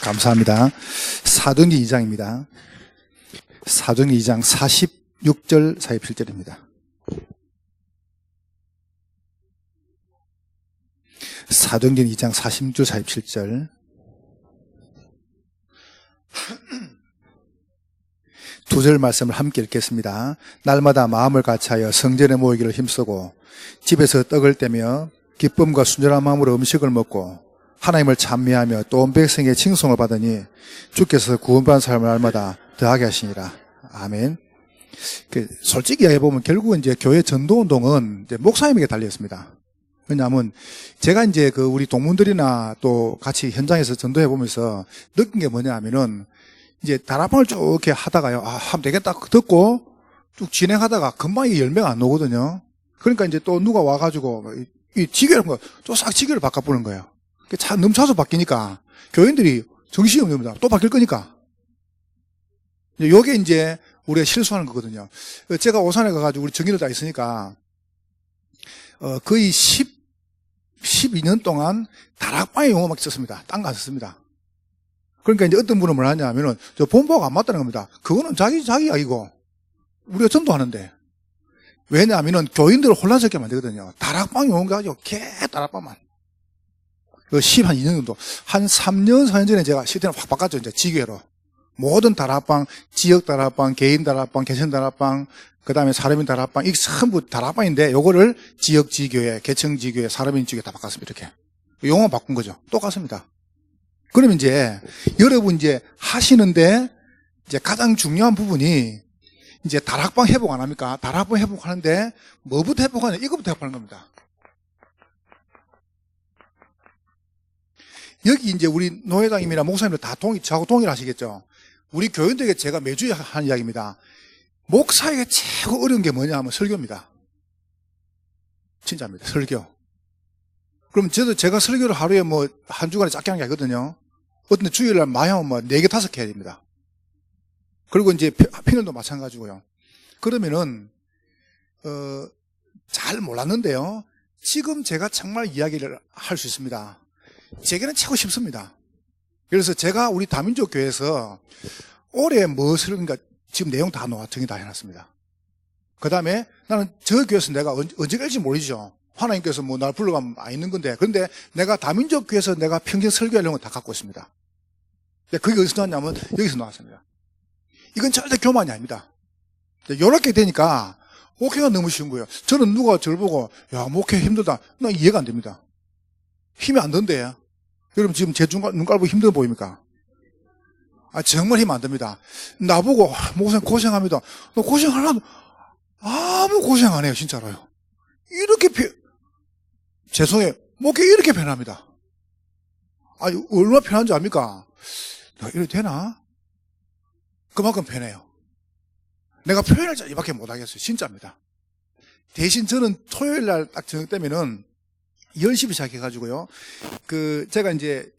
감사합니다. 사도행전 2장입니다. 사도행전 2장 46절 47절입니다. 사도행전 2장 46절 47절. 두 절 말씀을 함께 읽겠습니다. 날마다 마음을 같이하여 성전에 모이기를 힘쓰고 집에서 떡을 떼며 기쁨과 순전한 마음으로 음식을 먹고 하나님을 찬미하며 또 온 백성의 칭송을 받으니 주께서 구원받은 사람을 날마다 더하게 하시니라. 아멘. 솔직히 이야기해보면 결국은 이제 교회 전도운동은 이제 목사님에게 달렸습니다. 왜냐하면 제가 이제 우리 동문들이나 또 같이 현장에서 전도해보면서 느낀 게 뭐냐 하면은 이제 다락방을 쭉 이렇게 하다가요. 하면 되겠다 듣고 쭉 진행하다가 금방 이 열매가 안 나오거든요. 그러니까 이제 또 누가 와가지고 이 지교라는 거 또 싹 지교를 바꿔보는 거예요. 차 넘쳐서 바뀌니까 교인들이 정신이 없는 겁니다. 또 바뀔 거니까. 요게 이제 우리가 실수하는 거거든요. 제가 오산에 가가지고 우리 정의를 다 있으니까 거의 12년 동안 다락방에 용어만 썼습니다. 딴 거 안 썼습니다. 그러니까 이제 어떤 분은 뭘 하냐면은 저 본보가 안 맞다는 겁니다. 그거는 자기 이야기고 우리가 전도하는데. 왜냐하면은 교인들을 혼란스럽게 만들거든요. 다락방 용어 가지고 다락방만. 2년 정도. 한 3년, 4년 전에 제가 시대를 확 바꿨죠. 이제 지교회로. 모든 다락방, 지역 다락방, 개인 다락방, 개천 다락방, 그 다음에 사람인 다락방, 이 전부 다락방인데, 요거를 지역 지교회, 개청 지교회, 사람인 지교회 다 바꿨습니다. 이렇게. 용어 바꾼 거죠. 똑같습니다. 그러면 이제, 여러분 이제 하시는데, 이제 가장 중요한 부분이, 이제 다락방 회복 안 합니까? 다락방 회복하는데, 뭐부터 회복하냐? 이거부터 회복하는 겁니다. 여기 이제 우리 노회장님이나 목사님들 다 저하고 동일하시겠죠? 우리 교인들에게 제가 매주 하는 이야기입니다. 목사에게 최고 어려운 게 뭐냐 하면 설교입니다. 진짜입니다. 설교. 그럼 제가 설교를 하루에 한 주간에 짧게 하는 게 아니거든요. 어떤 주일날 많이 하면 4개, 5개 해야 됩니다. 그리고 이제 피널도 마찬가지고요. 그러면은, 잘 몰랐는데요. 지금 제가 정말 이야기를 할 수 있습니다. 제게는 최고 쉽습니다. 그래서 제가 우리 다민족 교회에서 올해 그러니까 지금 내용 다 정리 다 해놨습니다. 그 다음에 나는 저 교회에서 내가 언제 갈지 모르죠. 하나님께서 날 불러가면 안 있는 건데. 그런데 내가 다민족 교회에서 내가 평생 설교하려는 건 다 갖고 있습니다. 그게 어디서 나왔냐면 여기서 나왔습니다. 이건 절대 교만이 아닙니다. 이렇게 되니까 목회가 너무 쉬운 거예요. 저는 누가 저를 보고 야 목회 힘들다. 나 이해가 안 됩니다. 힘이 안 든대. 여러분 지금 제 눈깔 보고 힘들어 보입니까? 정말 힘 안 듭니다. 나보고 목사님 고생합니다. 너 고생하려도 아무 고생 안 해요. 진짜로요. 이렇게 죄송해요. 목회 이렇게 편합니다. 얼마나 편한 줄 압니까? 나 이래도 되나? 그만큼 편해요. 내가 표현할 줄 이밖에 못 하겠어요. 진짜입니다. 대신 저는 토요일 날 딱 저녁 때면은 10시부터 시작해가지고요. 제가 이제,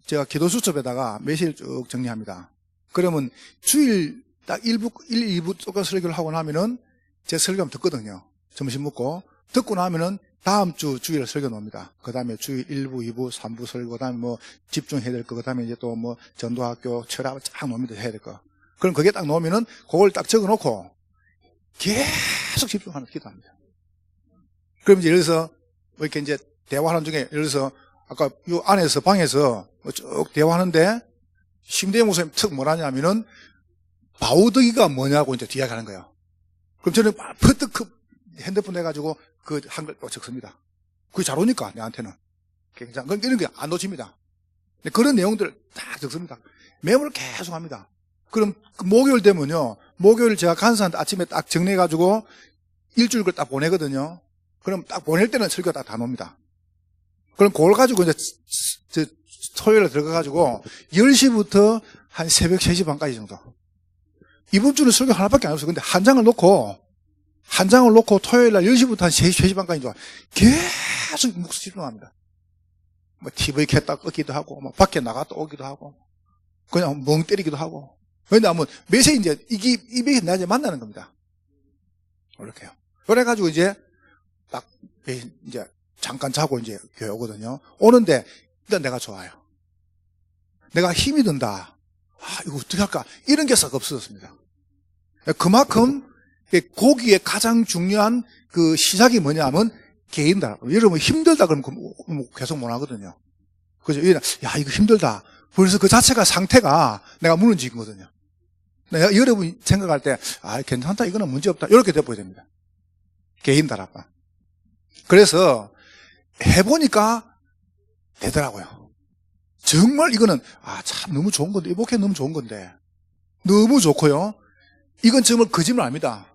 제가 기도 수첩에다가 매실 쭉 정리합니다. 그러면 주일 딱 1부 조금 설교를 하고 나면은 제 설교하면 듣거든요. 점심 먹고. 듣고 나면은 다음 주일 설교 나옵니다. 그 다음에 주일 1부, 2부, 3부 설교, 그 다음에 집중해야 될 거, 그 다음에 이제 또 전도학교 철학을 쫙 놓습니다. 해야 될 거. 그럼 그게 딱 놓으면은 그걸 딱 적어 놓고 계속 집중하는 기도합니다. 그럼 이제 예를 들어서 이렇게 이제 대화하는 중에, 예를 들어서, 아까 요 안에서, 방에서 쭉 대화하는데, 심대영 목사님 특 뭐라냐면은, 바우더기가 뭐냐고 이제 뒤에 가는 거예요. 그럼 저는 퍼뜩 핸드폰 해가지고 한글 적습니다. 그게 잘 오니까, 내한테는. 굉장히, 이런 게 안 놓칩니다. 그런 내용들을 딱 적습니다. 메모를 계속 합니다. 그럼 목요일 되면요, 목요일 제가 간사한테 아침에 딱 정리해가지고, 일주일 걸 딱 보내거든요. 그럼 딱 보낼 때는 설교가 딱 다 놉니다. 그럼 그걸 가지고 이제 토요일에 들어가가지고 10시부터 한 새벽 3시 반까지 정도. 이번 주는 설교 하나밖에 안 없어요. 근데 한 장을 놓고 토요일 날 10시부터 한 3시 반까지 계속 목소 집중합니다. TV 켰다 끄기도 하고, 밖에 나갔다 오기도 하고, 그냥 멍 때리기도 하고. 왜냐하면 매세 이제 이게 나 이제 만나는 겁니다. 이렇게요. 그래가지고 이제 잠깐 자고 이제 교회 오거든요. 오는데 일단 내가 좋아요. 내가 힘이 든다. 이거 어떻게 할까? 이런 게 싹 없어졌습니다. 그만큼 고기의 가장 중요한 그 시작이 뭐냐면 개인다. 여러분 힘들다 그러면 계속 못 하거든요. 그죠? 야, 이거 힘들다. 벌써 그 자체가 상태가 내가 무너진 거거든요. 내가 여러분이 생각할 때, 괜찮다. 이거는 문제 없다. 이렇게 돼버려야 됩니다. 개인 다락방. 그래서 해보니까 되더라고요. 정말 이거는, 참 너무 좋은 건데, 이 목회 너무 좋은 건데. 너무 좋고요. 이건 정말 거짓말 아닙니다.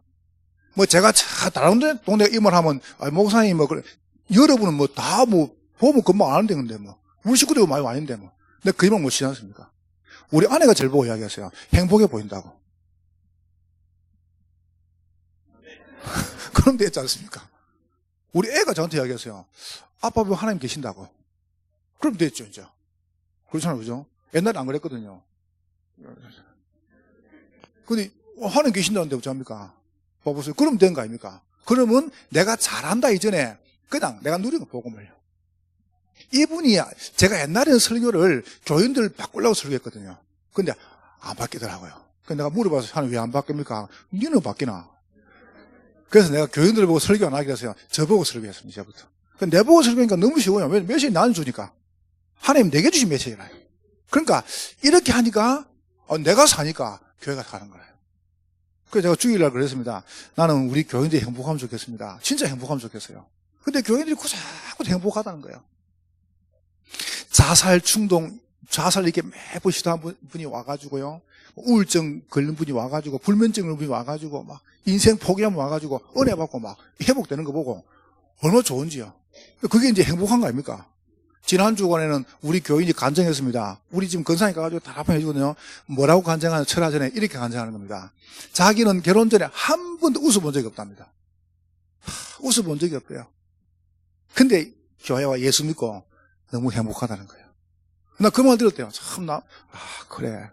뭐 제가 다른 동네 임원하면, 목사님 뭐, 그래. 여러분은 뭐 다 보면 금방 아는데, 근데 뭐. 우리 식구들도 많이 아닌데 뭐. 근데 거짓말 못 치지 않습니까? 우리 아내가 제일 보고 이야기했어요. 행복해 보인다고. 그럼 됐지 않습니까? 우리 애가 저한테 이야기했어요. 아빠 왜 하나님 계신다고. 그럼 됐죠, 이제. 그렇잖아요, 그죠? 옛날에 안 그랬거든요. 근데 하나님 계신다는데 어쩌합니까? 봐보세요. 그럼 된 거 아닙니까? 그러면 내가 잘한다 이전에 그냥 내가 누리는 거 복음을요. 이분이 제가 옛날에는 설교를 교인들 바꾸려고 설교했거든요. 근데 안 바뀌더라고요. 그래서 내가 물어봐서 하나님 왜 안 바뀝니까? 니는 바뀌나? 그래서 내가 교인들 보고 설교 안 하기로 해서요. 저보고 설교했습니다. 이제부터. 내 보고 설교하니까 너무 쉬워요. 왜 메시지 나는 주니까. 하나님 내게 주신 메시지라요. 그러니까 이렇게 하니까 내가 사니까 교회가 가는 거예요. 그래서 제가 주일날 그랬습니다. 나는 우리 교인들이 행복하면 좋겠습니다. 진짜 행복하면 좋겠어요. 근데 교인들이 자꾸 행복하다는 거예요. 자살 충동, 자살 이렇게 매번 시도한 분이 와가지고요. 우울증 걸린 분이 와가지고, 불면증 걸린 분이 와가지고, 막 인생 포기하면 와가지고, 은혜 받고 막 회복되는 거 보고, 얼마나 좋은지요. 그게 이제 행복한 거 아닙니까? 지난 주간에는 우리 교인이 간증했습니다. 우리 지금 건상에 가가지고 답답해 해주거든요. 뭐라고 간증하는 철화 전에 이렇게 간증하는 겁니다. 자기는 결혼 전에 한 번도 웃어본 적이 없답니다. 웃어본 적이 없대요. 근데 교회와 예수 믿고 너무 행복하다는 거예요. 나 그 말 들었대요. 참, 그래.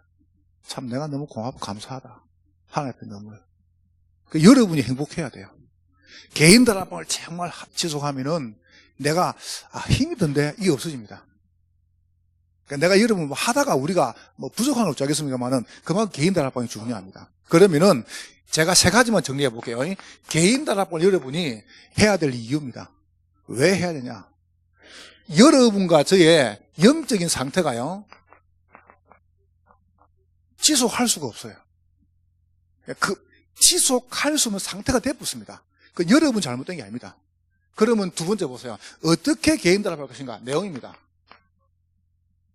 참, 내가 너무 고맙고 감사하다. 하나님 앞에 너무. 여러분이 행복해야 돼요. 개인 다락방을 정말 지속하면은 내가, 힘이 든데 이게 없어집니다. 그러니까 내가 여러분 뭐 하다가 우리가 뭐 부족한 건 없지 않겠습니까만은 그만큼 개인 다락방이 중요합니다. 그러면은 제가 세 가지만 정리해 볼게요. 개인 다락방을 여러분이 해야 될 이유입니다. 왜 해야 되냐? 여러분과 저의 영적인 상태가요, 지속할 수가 없어요. 지속할 수 없는 상태가 되었습니다. 여러분 잘못된 게 아닙니다. 그러면 두 번째 보세요. 어떻게 개인 다락방을 할 것인가? 내용입니다.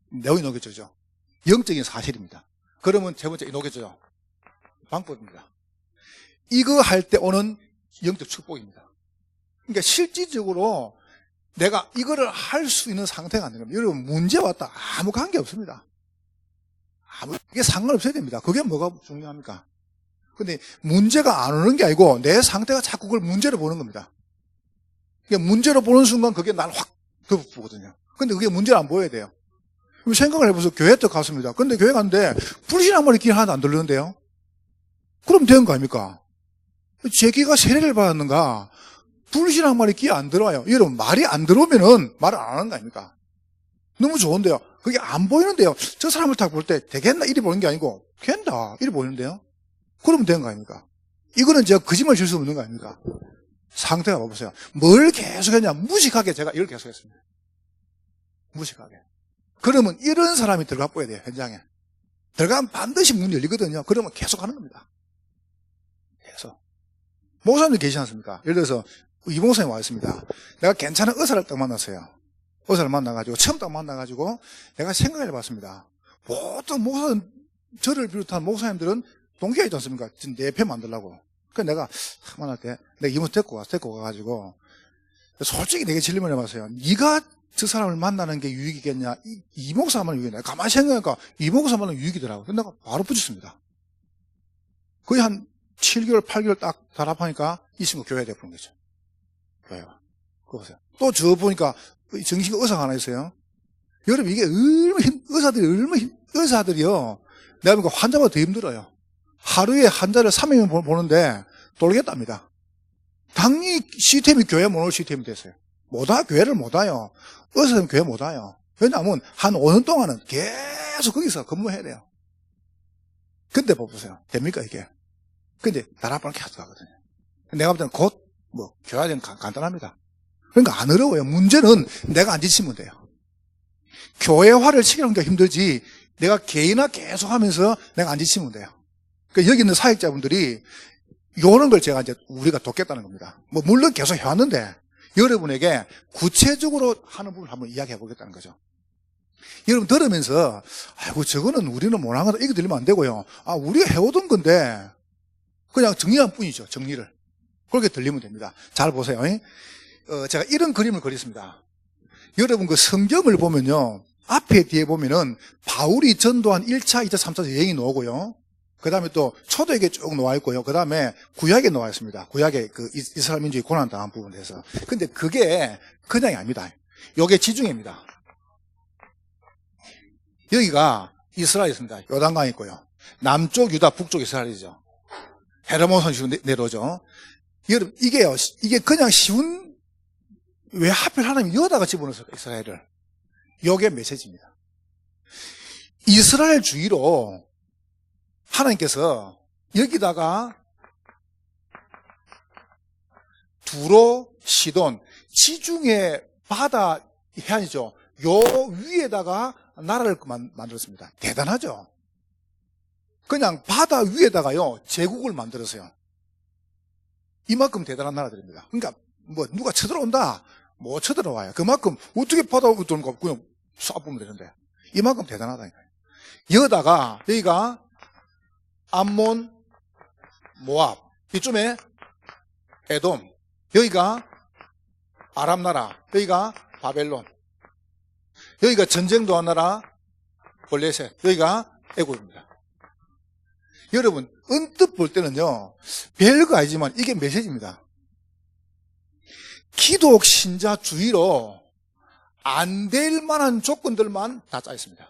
내용이 녹여져죠. 영적인 사실입니다. 그러면 세 번째 녹여져요. 방법입니다. 이거 할 때 오는 영적 축복입니다. 그러니까 실질적으로 내가 이거를 할 수 있는 상태가 안 되는 겁니다. 여러분 문제 왔다 아무 관계 없습니다. 이게 상관없어야 됩니다. 그게 뭐가 중요합니까? 근데 문제가 안 오는 게 아니고 내 상태가 자꾸 그걸 문제로 보는 겁니다. 그러니까 문제로 보는 순간 그게 날 확 덮어보거든요. 근데 그게 문제를 안 보여야 돼요. 그럼 생각을 해보세요. 교회 또 갔습니다. 근데 교회 갔는데 불신한 말이 귀 하나도 안 들리는데요. 그럼 된 거 아닙니까? 제 귀가 세례를 받았는가? 불신한 말이 귀에 안 들어와요. 여러분 말이 안 들어오면은 말을 안 하는 거 아닙니까? 너무 좋은데요. 그게 안 보이는데요. 저 사람을 딱 볼 때 되겠나? 이리 보는 게 아니고 된다. 이리 보이는데요. 그러면 된 거 아닙니까? 이거는 제가 거짓말 칠 수 없는 거 아닙니까? 상태가 봐보세요. 뭘 계속했냐? 무식하게 제가 이걸 계속했습니다. 무식하게. 그러면 이런 사람이 들어가 보여야 돼요. 현장에. 들어가면 반드시 문이 열리거든요. 그러면 계속 하는 겁니다. 계속. 목사님들 계시지 않습니까? 예를 들어서 이 목사님 와 있습니다. 내가 괜찮은 의사를 딱 만났어요. 의사를 만나가지고 처음 딱 만나가지고 내가 생각을 해봤습니다. 보통 목사님, 저를 비롯한 목사님들은 동기가 있지 않습니까? 내 편 만들려고. 그래서 내가 만날 때 내가 이모 데리고 가가지고 솔직히 내게 질문을 해봤어요. 네가 저 사람을 만나는 게 유익이겠냐? 이 목사만 유익이냐? 가만히 생각하니까 이 목사만 유익이더라고요. 그래서 내가 바로 붙였습니다. 거의 한 7개월, 8개월 딱 달합하니까 이 친구 교회 대표인 거죠. 교회가. 그거 보세요. 또 저 보니까 정신과 의사가 하나 있어요. 여러분 이게 의사들이요. 내가 보니까 환자보다 더 힘들어요. 하루에 환자를 300명 보는데 돌겠답니다. 당연히 시스템이 교회 못 올 시스템이 됐어요. 교회를 못 와요. 의사들은 교회 못 와요. 왜냐하면 한 5년 동안은 계속 거기서 근무해야 돼요. 근데 보세요. 됩니까, 이게? 근데 다른 아빠는 계속 가거든요. 내가 볼 때는 교화는 간단합니다. 그러니까 안 어려워요. 문제는 내가 안 지치면 돼요. 교회화를 시키는 게 힘들지, 내가 개인화 계속 하면서 내가 안 지치면 돼요. 그러니까 여기 있는 사역자분들이 요런 걸 제가 이제 우리가 돕겠다는 겁니다. 물론 계속 해왔는데, 여러분에게 구체적으로 하는 부분을 한번 이야기해 보겠다는 거죠. 여러분 들으면서, 아이고, 저거는 우리는 못한 거다. 이거 들리면 안 되고요. 우리가 해오던 건데, 그냥 정리할 뿐이죠. 정리를. 그렇게 들리면 됩니다. 잘 보세요. 제가 이런 그림을 그렸습니다. 여러분 그 성경을 보면요. 앞에 뒤에 보면은 바울이 전도한 1차, 2차, 3차 여행이 나오고요. 그 다음에 또 초대교회 쭉 나와 있고요. 그 다음에 구약에 나와 있습니다. 구약에 그 이스라엘 민족이 고난당한 부분에서. 근데 그게 그냥이 아닙니다. 요게 지중해입니다. 여기가 이스라엘입니다. 요단강이 있고요. 남쪽 유다, 북쪽 이스라엘이죠. 헤르몬선 시로 내려오죠. 여러분, 이게 그냥 쉬운, 왜 하필 하나님이 여기다가 집어넣었을까, 이스라엘을? 요게 메시지입니다. 이스라엘 주위로 하나님께서 여기다가 두로, 시돈, 지중해 바다 해안이죠. 요 위에다가 나라를 만들었습니다. 대단하죠? 그냥 바다 위에다가요, 제국을 만들었어요. 이만큼 대단한 나라들입니다. 그러니까, 누가 쳐들어온다? 못 쳐들어와요. 그만큼, 어떻게 바다 위에 들어오는 거 그냥 쏴보면 되는데. 이만큼 대단하다니까요. 여기가, 암몬, 모압, 이쯤에 에돔, 여기가 아람 나라, 여기가 바벨론, 여기가 전쟁도 한 나라 블레셋, 여기가 애굽입니다. 여러분 언뜻 볼 때는요 별거 아니지만 이게 메시지입니다. 기독 신자 주위로 안 될 만한 조건들만 다 짜 있습니다.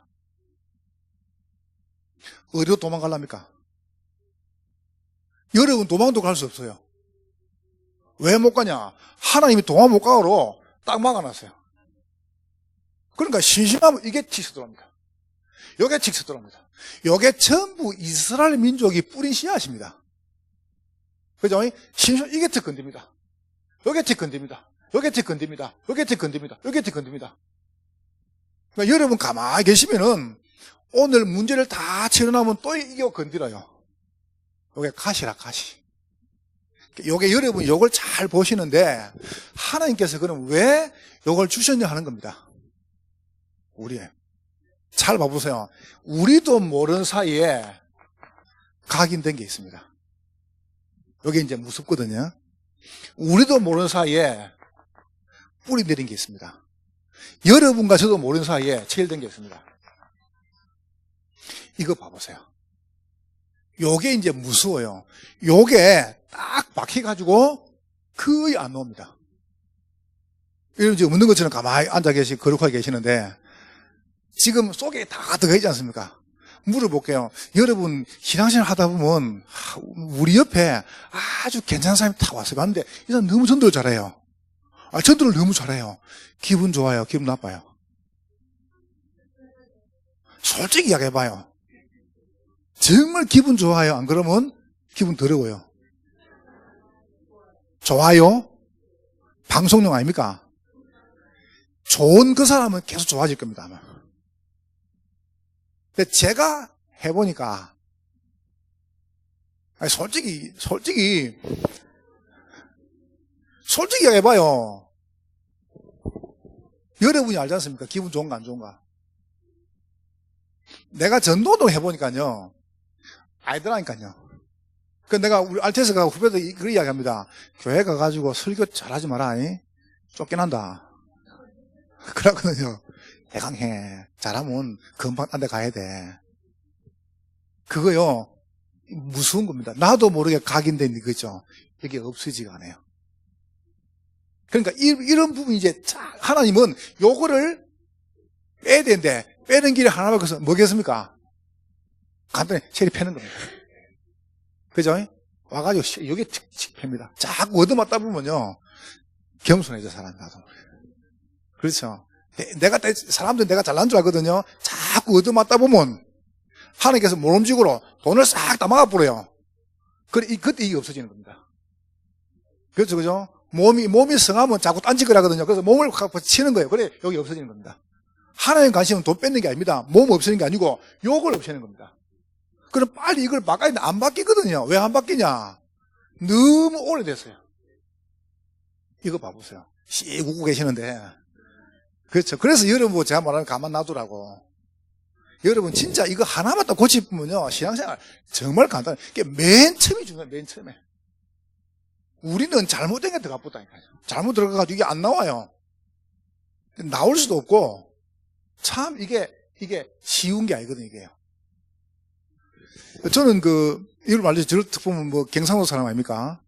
어디로 도망가랍니까? 여러분 도망도 갈 수 없어요. 왜 못 가냐? 하나님이 도망 못 가도록 딱 막아놨어요. 그러니까 심심하면 이게 틱스 들어옵니다. 요게 틱스 들어옵니다. 요게 전부 이스라엘 민족이 뿌린 씨앗입니다. 그죠? 심심 이게 틱 건듭니다. 요게 틱 건듭니다. 요게 틱 건듭니다. 요게 틱 건듭니다. 요게 틱 건듭니다. 그러니까 여러분 가만히 계시면은 오늘 문제를 다 치러나면 또 이게 건드려요. 요게 가시라, 가시. 요게 여러분 요걸 잘 보시는데 하나님께서 그럼 왜 요걸 주셨냐 하는 겁니다. 잘 봐보세요. 우리도 모르는 사이에 각인된 게 있습니다. 요게 이제 무섭거든요. 우리도 모르는 사이에 뿌리 내린 게 있습니다. 여러분과 저도 모르는 사이에 체일된 게 있습니다. 이거 봐보세요. 요게 이제 무서워요. 요게 딱 박혀가지고 거의 안 나옵니다. 여러분 지금 웃는 것처럼 가만히 앉아 계시고 거룩하게 계시는데 지금 속에 다 들어가 있지 않습니까? 물어볼게요. 여러분 신앙생활 하다 보면 우리 옆에 아주 괜찮은 사람이 딱 왔어요. 봤는데 이 사람 너무 전도를 잘해요. 전도를 너무 잘해요. 기분 좋아요? 기분 나빠요? 솔직히 이야기해봐요. 정말 기분 좋아요? 안 그러면 기분 더러워요? 좋아요? 방송용 아닙니까? 좋은 그 사람은 계속 좋아질 겁니다, 아마. 근데 제가 해보니까, 솔직히 해봐요. 여러분이 알지 않습니까? 기분 좋은가 안 좋은가? 내가 전도도 해보니까요, 아니더라니까요. 그 내가 우리 알테스가 후배들 그런 이야기 합니다. 교회 가가지고 설교 잘하지 마라, 쫓겨난다. 그러거든요. 대강해. 잘하면 금방 딴 데 가야 돼. 그거요, 무서운 겁니다. 나도 모르게 각인된 거죠. 이게 없어지지가 않아요. 그러니까 이런 부분이 이제 하나님은 요거를 빼야 되는데 빼는 길이 하나밖에 없어서 뭐겠습니까? 간단히 체리 패는 겁니다. 그죠? 와가지고 여기 칙칙 팹니다. 자꾸 얻어맞다 보면요 겸손해져 사람이 나도. 그렇죠. 사람들은 내가 잘난 줄 알거든요. 자꾸 자꾸 얻어맞다 보면 하나님께서 모름지구로 돈을 싹 다 막아버려요. 그래, 그때 이게 없어지는 겁니다. 그렇죠, 그죠? 몸이 성하면 자꾸 딴짓을 하거든요. 그래서 몸을 갖고 치는 거예요. 그래, 여기 없어지는 겁니다. 하나님 관심은 돈 뺏는 게 아닙니다. 몸 없애는 게 아니고 욕을 없애는 겁니다. 그럼 빨리 이걸 바꿔야 되는데 안 바뀌거든요. 왜 안 바뀌냐? 너무 오래됐어요. 이거 봐보세요. 씩 웃고 계시는데. 그렇죠. 그래서 여러분 제가 말하는 가만 놔두라고. 여러분 진짜 이거 하나만 딱 고치면요. 신앙생활 정말 간단해요. 맨 처음이 중요해요. 맨 처음에. 우리는 잘못된 게 들어가보다니까요. 잘못 들어가가지고 이게 안 나와요. 나올 수도 없고 참 이게 쉬운 게 아니거든요. 이게요. 저는 이걸 말해서 저를 딱 보면 경상도 사람 아닙니까?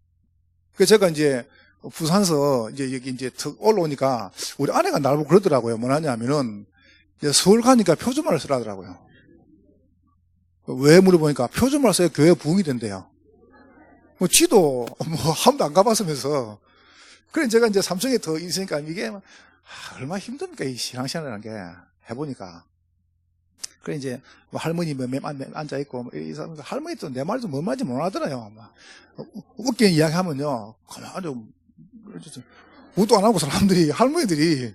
그래서 제가 이제 부산서 여기 턱 올라오니까 우리 아내가 나를 보고 그러더라고요. 뭐냐면은 서울 가니까 표준말을 쓰라더라고요. 왜 물어보니까 표준말 써야 교회 부흥이 된대요. 지도 한 번도 안 가봤으면서. 그래 제가 이제 삼성에 더 있으니까 이게 얼마나 힘듭니까 이 신앙생활이라는 게 해보니까. 그래 이제 할머니 앉아 있고 이 사람 할머니 또 내 말도 뭔 말인지 못 하더라요. 웃기는 이야기하면요 가만히 좀 웃도 안 하고 사람들이 할머니들이.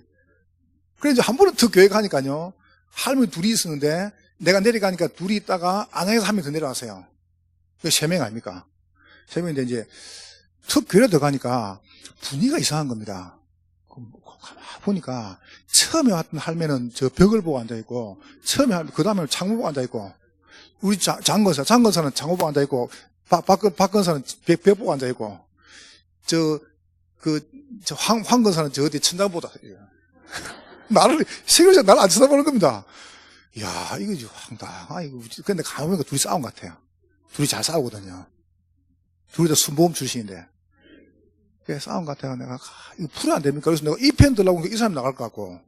그래 이제 한 번은 더 교회 가니까요 할머니 둘이 있었는데 내가 내려가니까 둘이 있다가 안양에서 한 명 더 내려왔어요. 그 3명 아닙니까? 3명인데 이제 턱 교회 들어가니까 분위기가 이상한 겁니다. 보니까 처음에 왔던 할매는 저 벽을 보고 앉아있고, 그 다음에 창문 보고 앉아있고, 우리 장건사는 창문 보고 앉아있고, 박건사는 벽 보고 앉아있고, 황건사는 저 어디 천장 보다. 세계적 나를 안 쳐다보는 겁니다. 이야, 이거 황당하, 이거. 근데 가만히 보니까 둘이 싸운 것 같아요. 둘이 잘 싸우거든요. 둘이 다 순보험 출신인데. 싸운 것 같아요. 내가, 이거 풀이 안 됩니까? 그래서 내가 이 편 들라고 하니까 이 사람이 나갈 것 같고,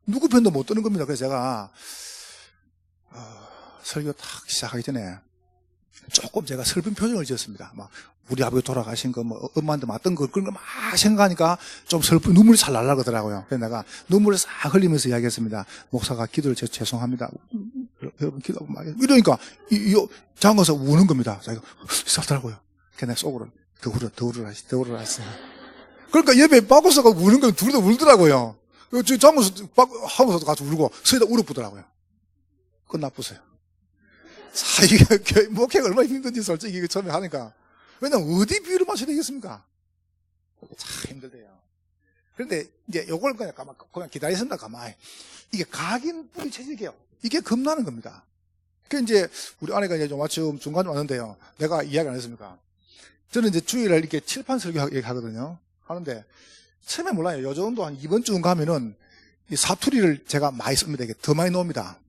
누구 편도 못 드는 겁니다. 그래서 제가, 설교 딱 시작하기 전에, 조금 제가 슬픈 표정을 지었습니다. 막, 우리 아버지 돌아가신 거, 엄마한테 맞던 거, 그런 거 막 생각하니까 좀 슬픈 눈물이 잘 날라가더라고요. 그래서 내가 눈물을 싹 흘리면서 이야기했습니다. 목사가 기도를 죄송합니다. 여러분 기도하고 막, 이러니까, 장관사 우는 겁니다. 자기가, 싹더라고요. 그래서 내가 속으로, 더 울어라. 그러니까 옆에 박고사가 우는 건 둘 다 울더라고요. 장관사 하면서도 같이 울고, 서에다 울어보더라고요. 끝나보세요. 이게 목회가 얼마나 힘든지 솔직히 이거 처음에 하니까. 왜냐면 어디 비유를 마셔야 되겠습니까? 참 힘들대요. 그런데 이제 요걸 그냥 기다리신다 가만히. 이게 각인 뿌리 체질이에요. 이게 겁나는 겁니다. 그 이제 우리 아내가 이제 좀 마침 중간에 왔는데요. 내가 이야기 안 했습니까? 저는 이제 주일날 이렇게 칠판 설교 하거든요. 하는데 처음에 몰라요. 요 정도 한 이번 주 가면은 이 사투리를 제가 많이 씁니다. 이게 더 많이 나옵니다.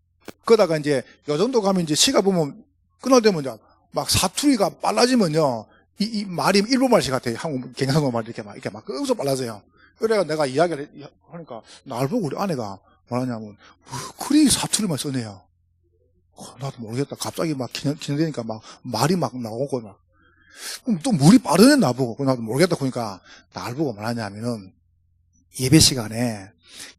그러다가 이제 요 정도 가면 이제 시가 보면 끝날 때면 이제 막 사투리가 빨라지면요. 이 말이 일본말식 같아요. 한국 경상도 말 이렇게 막 끄서 빨라져요. 그래가 내가 이야기를 하니까 날 보고 우리 아내가 뭐라냐면 그리 사투리만 써네요. 나도 모르겠다. 갑자기 막 기념되니까 막 말이 막 나오고 막 또 물이 빠르네 나보고. 나도 모르겠다. 그러니까 날 보고 뭐라냐면은 예배 시간에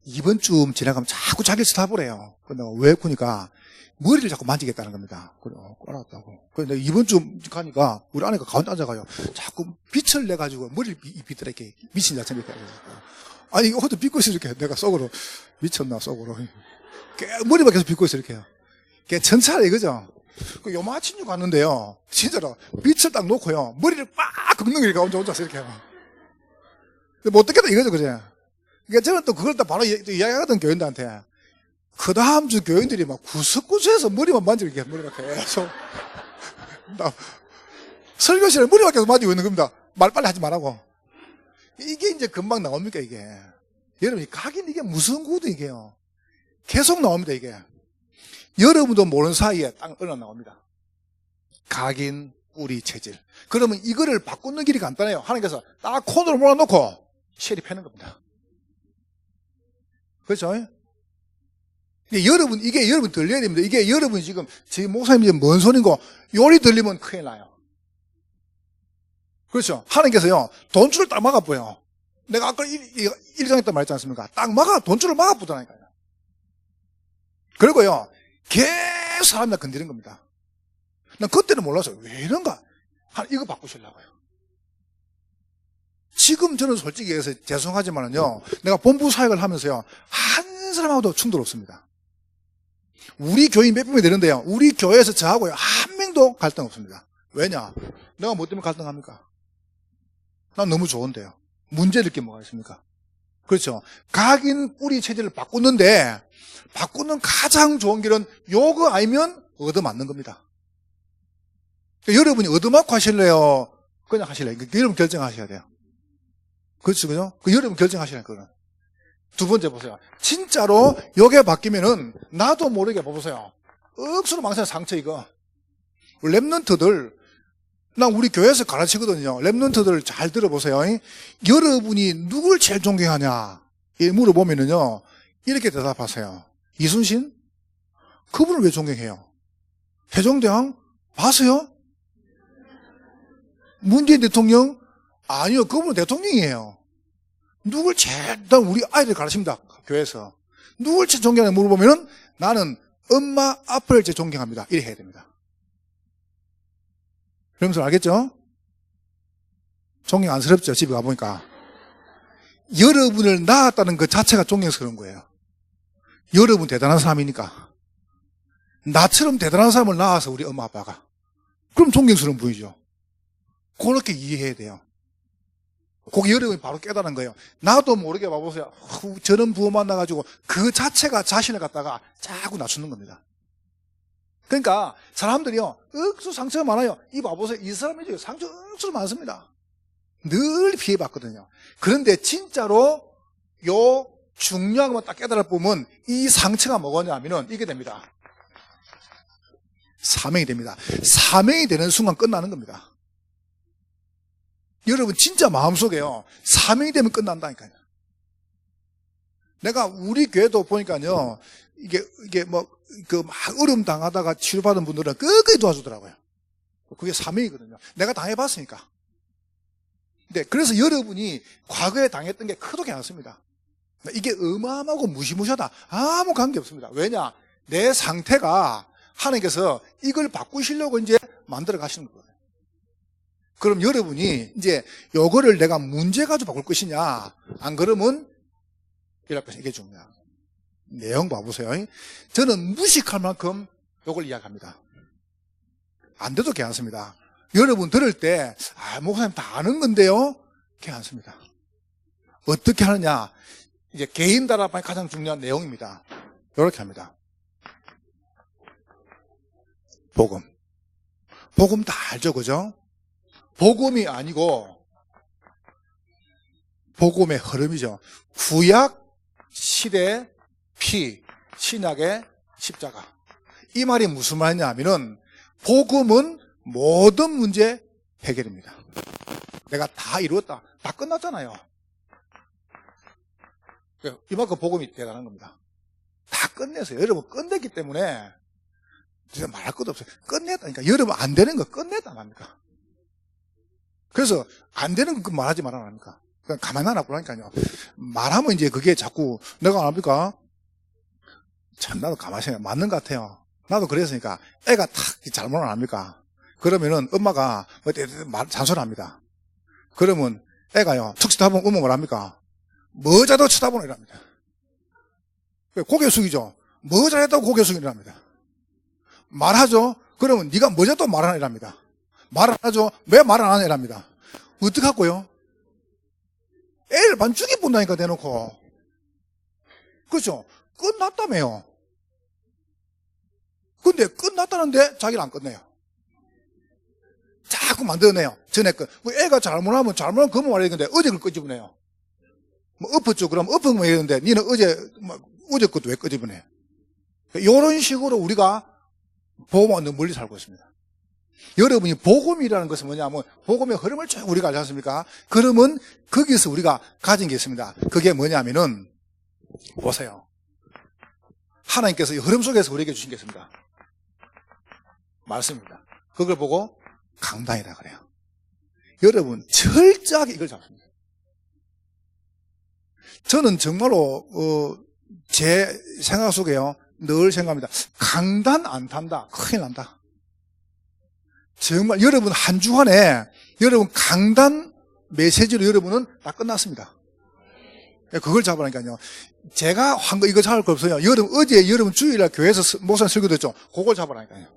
이번 주 지나가면 자꾸 자기 스탑을 근데 왜 그러니까 머리를 자꾸 만지겠다는 겁니다. 그래, 알았다고. 그래서 내가 이번 주 가니까 우리 아내가 가운데 앉아가요. 자꾸 빛을 내가지고 머리를 빗더라 이렇게 미친 자처럼 이렇게. 아니 이거 어떻게 빗고 있어 이렇게. 내가 속으로 미쳤나 속으로. 머리만 계속 빗고 있어 이렇게요. 천차라 이거죠. 요마친 줄 갔는데요. 진짜로 빛을 딱 놓고요. 머리를 빡 긁는 거니까 혼자서 이렇게. 근데 못 듣겠다 이거죠, 그제? 그러니까 저는 또 그걸 또 바로 이야기하거든 교인들한테. 그 다음 주 교인들이 막 구석구석에서 머리만 만지고 이렇게 머리가 계속 설교실에 머리만 계속 만지고 있는 겁니다. 말 빨리 하지 말라고. 이게 이제 금방 나옵니까 이게. 여러분 각인 이게 무슨 구도 이게요. 계속 나옵니다 이게. 여러분도 모르는 사이에 딱 얼어 나옵니다. 각인 뿌리 체질. 그러면 이거를 바꾸는 길이 간단해요. 하나님께서 딱 코너로 몰아놓고 쉘이 패는 겁니다. 그렇죠? 이게 여러분 들려야 됩니다. 이게 여러분 지금, 제 목사님이 뭔 소린고, 요리 들리면 큰일 나요. 그렇죠? 하나님께서요, 돈줄을 딱 막아보여. 내가 아까 일장했다 말했지 않습니까? 딱 돈줄을 막아보더라니까요. 그리고요, 계속 사람들 건드리는 겁니다. 난 그때는 몰랐어요. 왜 이런가? 이거 바꾸시려고요. 지금 저는 솔직히 얘기해서 죄송하지만은요, 내가 본부 사역을 하면서요, 한 사람하고도 충돌 없습니다. 우리 교인 몇 명이 되는데요, 우리 교회에서 저하고요, 한 명도 갈등 없습니다. 왜냐? 내가 뭐 때문에 갈등합니까? 난 너무 좋은데요. 문제될 게 뭐가 있습니까? 그렇죠. 각인 뿌리 체질을 바꾸는데, 바꾸는 가장 좋은 길은 요거 아니면 얻어맞는 겁니다. 그러니까 여러분이 얻어맞고 하실래요? 그냥 하실래요? 여러분 결정하셔야 돼요. 그렇죠, 그죠? 여러분 결정하시라는 거는. 두 번째 보세요. 진짜로 요게 바뀌면은 나도 모르게 봐보세요. 억수로 망상 상처 이거. 랩런트들, 난 우리 교회에서 가르치거든요. 랩런트들 잘 들어보세요. 여러분이 누굴 제일 존경하냐? 물어보면은요, 이렇게 대답하세요. 이순신? 그분을 왜 존경해요? 세종대왕? 봤어요? 문재인 대통령? 아니요, 그분은 대통령이에요. 누굴 제일, 우리 아이들 가르칩니다. 교회에서. 누굴 제일 존경하냐 물어보면은 나는 엄마, 아빠를 제일 존경합니다. 이렇게 해야 됩니다. 그러면서 알겠죠? 존경 안스럽죠? 집에 가보니까. 여러분을 낳았다는 그 자체가 존경스러운 거예요. 여러분 대단한 사람이니까. 나처럼 대단한 사람을 낳아서 우리 엄마 아빠가. 그럼 존경스러운 분이죠. 그렇게 이해해야 돼요. 그게 여러분이 바로 깨달은 거예요. 나도 모르게 봐보세요. 저런 부모 만나가지고 그 자체가 자신을 갖다가 자꾸 낮추는 겁니다. 그러니까 사람들이요, 억수 상처가 많아요. 이 봐보세요. 이 사람이 상처 억수로 많습니다. 늘 피해봤거든요. 그런데 진짜로 요 중요한 것만 딱 깨달아 보면 이 상처가 뭐냐면은 이게 됩니다. 사명이 됩니다. 사명이 되는 순간 끝나는 겁니다. 여러분 진짜 마음속에요, 사명이 되면 끝난다니까요. 내가 우리 교회도 보니까요, 이게 뭐 막 어려움 당하다가 치료받은 분들은 끝까지 도와주더라고요. 그게 사명이거든요. 내가 당해봤으니까. 근데 그래서 여러분이 과거에 당했던 게 크게 않습니다. 이게 어마어마하고 무시무시하다, 아무 관계 없습니다. 왜냐? 내 상태가 하나님께서 이걸 바꾸시려고 이제 만들어 가시는 거거든요. 그럼 여러분이 이제 요거를 내가 문제 가지고 바꿀 것이냐, 안 그러면 이럴 것이냐, 이게 중요해요. 내용 봐보세요. 저는 무식할 만큼 요걸 이야기합니다. 안 돼도 괜찮습니다. 여러분 들을 때, 목사님 다 아는 건데요? 괜찮습니다. 어떻게 하느냐? 이제 개인 단합이 가장 중요한 내용입니다. 이렇게 합니다. 복음. 복음 다 알죠, 그죠? 복음이 아니고 복음의 흐름이죠. 구약 시대 피, 신약의 십자가. 이 말이 무슨 말이냐 하면은 복음은 모든 문제 해결입니다. 내가 다 이루었다, 다 끝났잖아요. 이만큼 복음이 대단한 겁니다. 다 끝냈어요. 여러분 끝냈기 때문에 진짜 말할 것도 없어요. 끝냈다니까. 여러분 안 되는 거 끝냈다 말입니까? 그래서 안 되는 거 말하지 말아 합니까? 그냥 가만히 안 하고라니까요. 말하면 이제 그게 자꾸 내가 안 합니까? 참 나도 가만히 생각 맞는 것 같아요. 나도 그랬으니까 애가 탁 잘못 안 합니까? 그러면은 엄마가 잔소리합니다. 그러면 애가요 툭 쳐다보면 엄마 뭐랍니까? 뭐 잘했다고 쳐다보는 이랍니다. 고개 숙이죠. 뭐 잘했다고 고개 숙이랍니다. 말하죠. 그러면 네가 뭐 잘했다고 말 안 하랍니다. 말 안 하죠. 왜 말 안 하냐 이랍니다. 어떡하고요? 애를 반 죽여본다니까 대놓고. 그렇죠? 끝났다며요. 근데 끝났다는데 자기는 안 끝내요. 자꾸 만들어내요. 전에 애가 잘못하면 그만 말해야 되는데 어제 그걸 끄집어내요. 뭐 엎었죠. 그럼 엎은 거 해야 되는데 니는 어제 것도 왜 끄집어내? 이런 식으로 우리가 복음과 너무 멀리 살고 있습니다. 여러분이 복음이라는 것은 뭐냐면 복음의 흐름을 쭉 우리가 알지 않습니까? 그러면 거기서 우리가 가진 게 있습니다. 그게 뭐냐면은 보세요. 하나님께서 이 흐름 속에서 우리에게 주신 게 있습니다. 말씀입니다. 그걸 보고 강단이라 그래요. 여러분 철저하게 이걸 잡습니다. 저는 정말로 제 생각 속에요, 늘 생각합니다. 강단 안 탄다. 큰일 난다. 정말 여러분 한 주간에 여러분 강단 메시지로 여러분은 다 끝났습니다. 그걸 잡으라니까요. 제가 한 거 이거 잡을 거 없어요. 어제 여러분 주일날 교회에서 목사님 설교 듣죠? 그걸 잡으라니까요.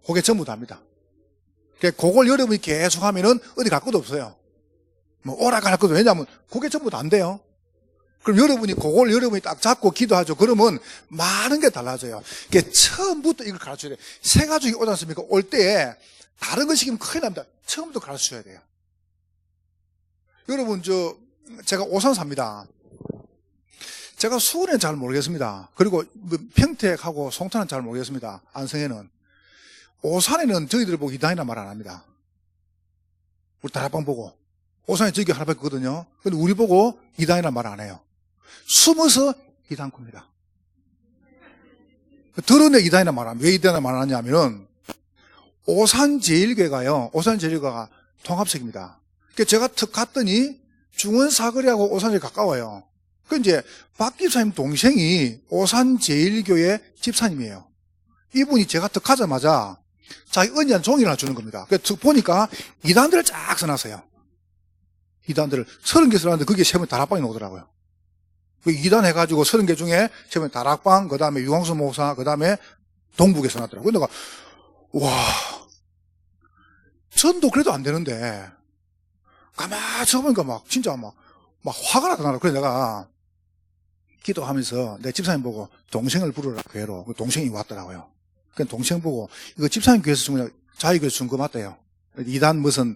그게 전부 다입니다. 그걸 여러분이 계속 하면은 어디 갈 것도 없어요. 뭐 오락갈 것도. 왜냐하면 그게 전부 다 안 돼요. 그럼 그걸 여러분이 딱 잡고 기도하죠. 그러면 많은 게 달라져요. 처음부터 이걸 가르쳐야 돼요. 새 가족이 오지 않습니까? 올 때 다른 거 시키면 큰일 납니다. 처음부터 가르쳐야 돼요. 여러분, 제가 오산 삽니다. 제가 수원에는 잘 모르겠습니다. 그리고 평택하고 송탄은 잘 모르겠습니다. 안성에는. 오산에는 저희들 보고 이단이란 말 안 합니다. 우리 다락방 보고. 오산에 저기 하나밖에 없거든요. 근데 우리 보고 이단이란 말 안 해요. 숨어서 이단입니다. 드러내 이단이란 말 안 해요. 왜 이단이란 말 안 하냐면은, 오산제일교회가요. 오산제일교회가 통합석입니다. 제가 특 갔더니 중원사거리하고 오산이 가까워요. 그 이제 박 집사님 동생이 오산제일교회 집사님이에요. 이분이 제가 특 가자마자 자기 언니한 종이를 하나 주는 겁니다. 그래서 보니까 이단들을 쫙 써놨어요. 이단들을 30개 써놨는데 그게 세 번 다락방이 나오더라고요. 그 이단 해가지고 30개 중에 세 번 다락방, 그 다음에 유광수 목사, 그 다음에 동북에 써놨더라고요. 내가 와, 전도 그래도 안 되는데 가만히 쳐보니까 진짜 화가 나더라고요. 그래서 내가 기도하면서 내 집사님 보고 동생을 부르라 교회로. 그 동생이 왔더라고요. 그 동생 보고 이거 집사님 교회에서 준 거냐, 자기 교회에서 준 거 맞대요. 이단 무슨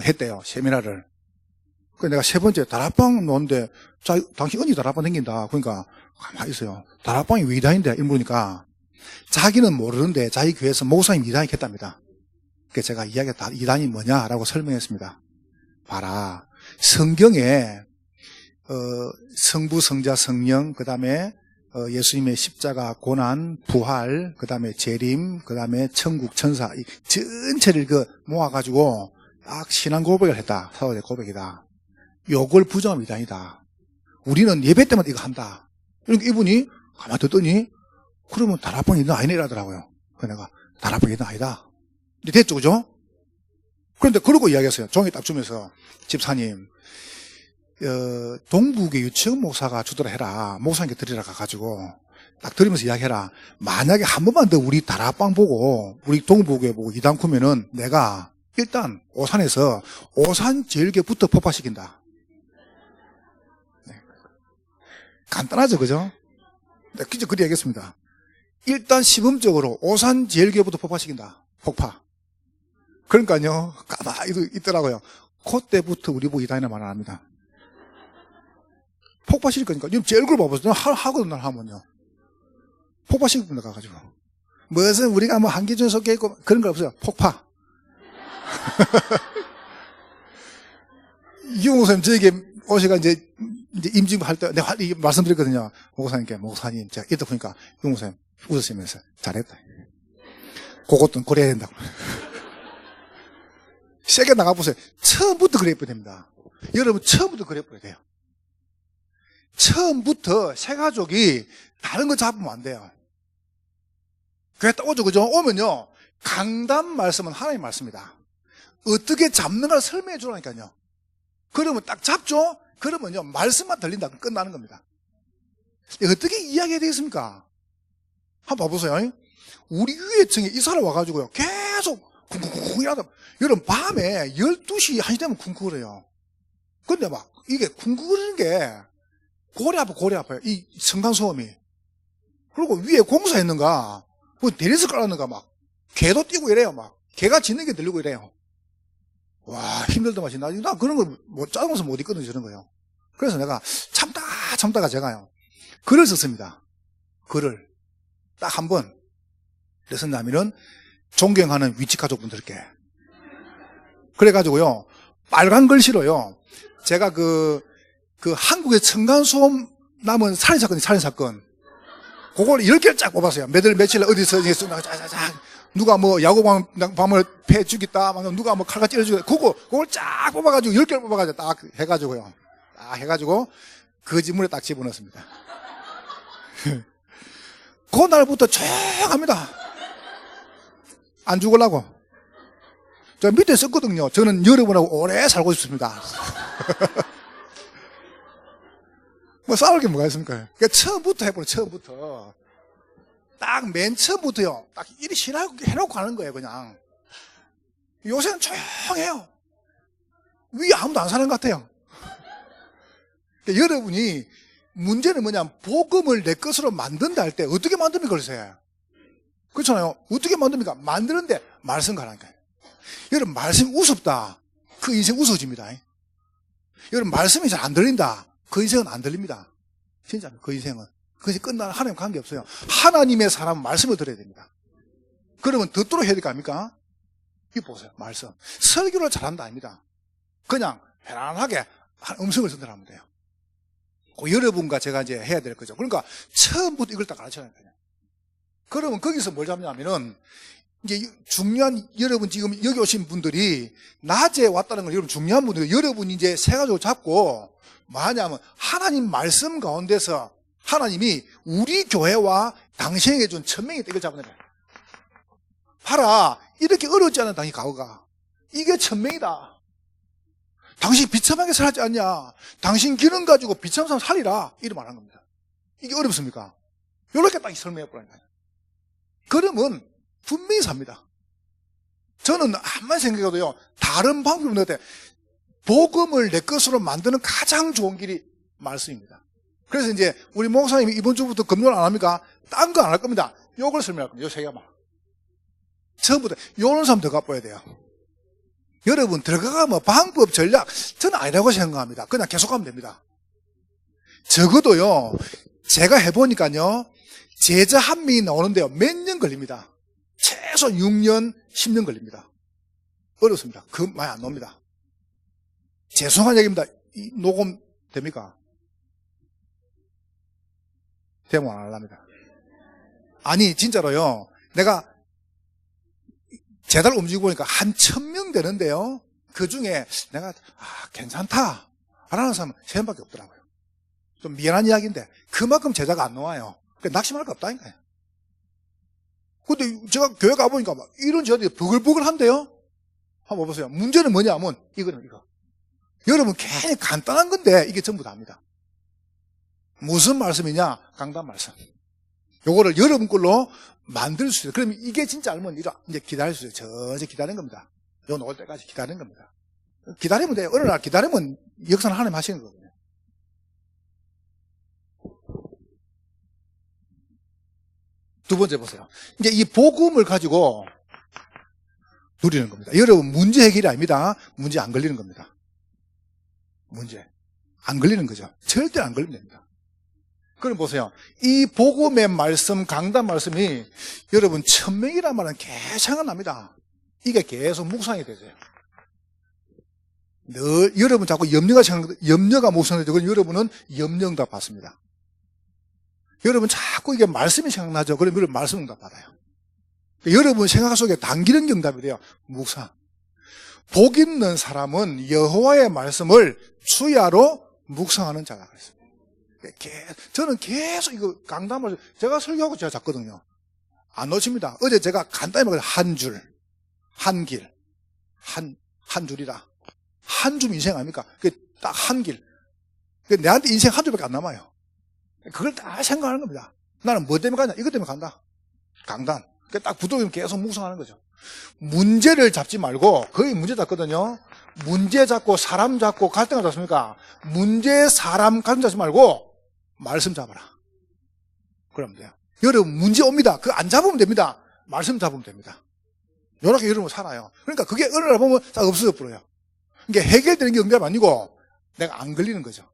했대요, 세미나를. 그래서 내가 세 번째 다락방 놓는데 당신 언니 다락방 댕긴다. 그러니까 가만히 있어요. 다락방이 왜 이단인데? 이러 물으니까 자기는 모르는데 자기 교회에서 목사님 이단이 했답니다. 그래서 제가 이단이 뭐냐라고 설명했습니다. 봐라, 성경에 성부, 성자, 성령, 그 다음에 예수님의 십자가, 고난, 부활, 그 다음에 재림, 그 다음에 천국, 천사, 이 전체를 모아가지고 딱 신앙 고백을 했다. 사도의 고백이다. 요걸 부정하면 이단이다. 우리는 예배 때마다 이거 한다. 그러니까 이분이 가만히 듣더니 그러면 다락방이 이단 아니네 이러더라고요. 그래서 내가 다락방이 이단 아니다. 근데 됐죠, 그죠? 그런데 그러고 이야기했어요. 종이 딱 주면서 집사님, 동북의 유치원 목사가 주더라 해라. 목사님께 드리라 가가지고 딱 들으면서 이야기해라. 만약에 한 번만 더 우리 다락방 보고 우리 동북에 보고 이단 쿠면은 내가 일단 오산에서 오산제일교회부터 폭파시킨다. 네. 간단하죠, 그죠? 네, 그저 그리 얘기했습니다. 일단 시범적으로 오산제일교회부터 폭파시킨다. 폭파. 그러니까요, 가만히 있더라고요. 그때부터 우리 보고 이단이나 말 안 합니다. 폭파시킬 거니까. 지금 제 얼굴 봐보세요. 하거든, 날 하면요. 폭파시킬 겁니다, 가가지고. 무슨 우리가 한기준에 속해 있고 그런 거 없어요. 폭파. 이용 목사님 저에게 오시가 이제 임직할 때 내가 말씀드렸거든요. 목사님, 제가 이따 보니까 이용 목사님 웃으시면서 잘했다. 그것도 그래야 된다고. 세게 나가보세요. 처음부터 그래야 됩니다. 여러분, 처음부터 그래야 돼요. 처음부터 새 가족이 다른 거 잡으면 안 돼요. 교회 딱 오죠, 그죠? 오면요, 강단 말씀은 하나님 말씀이다. 어떻게 잡는가를 설명해 주라니까요. 그러면 딱 잡죠? 그러면요, 말씀만 들린다. 끝나는 겁니다. 어떻게 이야기해야 되겠습니까? 한번 봐보세요. 우리 위에 층에 이사를 와가지고요, 계속 쿵쿵쿵 이러다. 여러분, 밤에 12시, 1시 되면 쿵쿵거려요. 근데 이게 쿵쿵거리는 게 고래 아파요. 이 성간소음이. 그리고 위에 공사했는가, 대리석 깔았는가, 개도 뛰고 이래요. 개가 짖는 게 들리고 이래요. 와, 힘들다 나 그런 거 짜증나서 못 있거든요, 저런 거요. 그래서 내가 참다가 제가요, 글을 썼습니다. 글을. 딱 한 번. 그래서 나면은 존경하는 위치 가족분들께. 그래가지고요, 빨간 글씨로요, 제가 한국의 층간소음 남은 살인사건. 그걸 10개를 쫙 뽑았어요. 며칠 어디서, 누가 야구방을 패 죽였다, 누가 칼과 찔러 죽였다. 그걸 쫙 뽑아가지고, 10개를 뽑아가지고 딱 해가지고요. 딱 해가지고, 그 지문에 딱 집어넣었습니다. 그날부터 조용합니다. 안 죽으려고. 저 밑에 썼거든요. 저는 여러분하고 오래 살고 싶습니다. 뭐 싸울 게 뭐가 있습니까? 그러니까 처음부터 해보려, 처음부터. 딱 맨 처음부터요. 딱 이리 해놓고 가는 거예요, 그냥. 요새는 조용해요. 위에 아무도 안 사는 것 같아요. 그러니까 여러분이 문제는 뭐냐면 복음을 내 것으로 만든다 할 때 어떻게 만듭니까, 글쎄? 그렇잖아요. 어떻게 만듭니까? 만드는데 말씀 가라니까요. 여러분, 말씀이 우습다. 그 인생 우스워집니다. 여러분, 말씀이 잘 안 들린다. 그 인생은 안 들립니다. 진짜 그 인생은. 그것이 끝나는 하나님 관계없어요. 하나님의 사람은 말씀을 들어야 됩니다. 그러면 듣도록 해야 될 거 아닙니까? 이 보세요. 말씀. 설교를 잘한다 아닙니다. 그냥 편안하게 음성을 전달하면 돼요. 그 여러분과 제가 이제 해야 될 거죠. 그러니까 처음부터 이걸 딱 가르쳐야 돼요. 그러면 거기서 뭘 잡냐면은 이제 중요한, 여러분 지금 여기 오신 분들이 낮에 왔다는 건 여러분 중요한 분들이 여러분이 이제 세 가지로 잡고 뭐 하냐면 하나님 말씀 가운데서 하나님이 우리 교회와 당신에게 준 천명이 이걸 잡아내요. 봐라, 이렇게 어렵지 않은 당신 가오가 이게 천명이다. 당신 비참하게 살지 않냐? 당신 기능 가지고 비참한 삶 살리라. 이렇게 말하는 겁니다. 이게 어렵습니까? 이렇게 딱 설명해 보라니까요. 그러면 분명히 삽니다. 저는 한만 생각해도요, 다른 방법이 없는데 복음을 내 것으로 만드는 가장 좋은 길이 말씀입니다. 그래서 이제 우리 목사님이 이번 주부터 금요일 안 합니까? 딴 거 안 할 겁니다. 요걸 설명할 겁니다. 요 세 개만. 처음부터 요런 사람 들어가 봐야 돼요. 여러분 들어가면 방법, 전략 저는 아니라고 생각합니다. 그냥 계속 하면 됩니다. 적어도요, 제가 해보니까요, 제자 한 명이 나오는데요, 몇 년 걸립니다. 최소 6년, 10년 걸립니다. 어렵습니다. 그 많이 안 나옵니다. 죄송한 얘기입니다. 이 녹음 됩니까? 되면 안 합니다. 아니 진짜로요, 내가 제달 움직이고 보니까 한 1000명 되는데요, 그 중에 내가 괜찮다 라는 사람은 3명밖에 없더라고요. 좀 미안한 이야기인데 그만큼 제자가 안 나와요. 낙심할 거 없다니까요. 근데 제가 교회 가보니까 막 이런 제자들이 버글버글한데요. 한번 보세요. 문제는 뭐냐면 이거는 이거. 여러분 괜히 간단한 건데 이게 전부 다입니다. 무슨 말씀이냐? 강단 말씀. 요거를 여러분 걸로 만들 수 있어요. 그러면 이게 진짜 알면 이제 기다릴 수 있어요. 저저 기다리는 겁니다. 요 나올 때까지 기다리는 겁니다. 기다리면 돼요. 어느 날 기다리면 역사는 하나님 하시는 거거든요. 두 번째 보세요. 이제 이 복음을 가지고 누리는 겁니다. 여러분 문제 해결이 아닙니다. 문제 안 걸리는 겁니다. 문제 안 걸리는 거죠. 절대 안 걸리면 됩니다. 그럼 보세요. 이 복음의 말씀, 강단 말씀이 여러분 1000명이란 말은 계산은 납니다. 이게 계속 묵상이 되세요. 늘 여러분 자꾸 염려가 묵상되죠. 그럼 여러분은 염려응답 받습니다. 여러분 자꾸 이게 말씀이 생각나죠. 그럼 여러분 말씀응답 받아요. 여러분 생각 속에 당기는 응답이 돼요. 묵상. 복 있는 사람은 여호와의 말씀을 주야로 묵상하는 자라 그랬습니다. 저는 계속 이거 강담을 제가 설교하고 제가 잤거든요. 안 놓칩니다. 어제 제가 간단히 말해서 한 줄, 한 길, 한 줄이라. 한 줄 인생 아닙니까? 딱 한 길. 내한테 인생 한 줄밖에 안 남아요. 그걸 다 생각하는 겁니다. 나는 뭐 때문에 가냐? 이것 때문에 간다. 강단. 딱 붙들고 계속 묵상하는 거죠. 문제를 잡지 말고, 거의 문제 잡거든요. 문제 잡고 사람 잡고 갈등을 잡습니까? 문제, 사람, 갈등 잡지 말고 말씀 잡아라. 그러면 돼요. 여러분 문제 옵니다. 그거 안 잡으면 됩니다. 말씀 잡으면 됩니다. 이렇게 여러분 살아요. 그러니까 그게 어느 날 보면 딱 없어져 버려요. 그러니까 해결되는 게 응답이 아니고 내가 안 걸리는 거죠.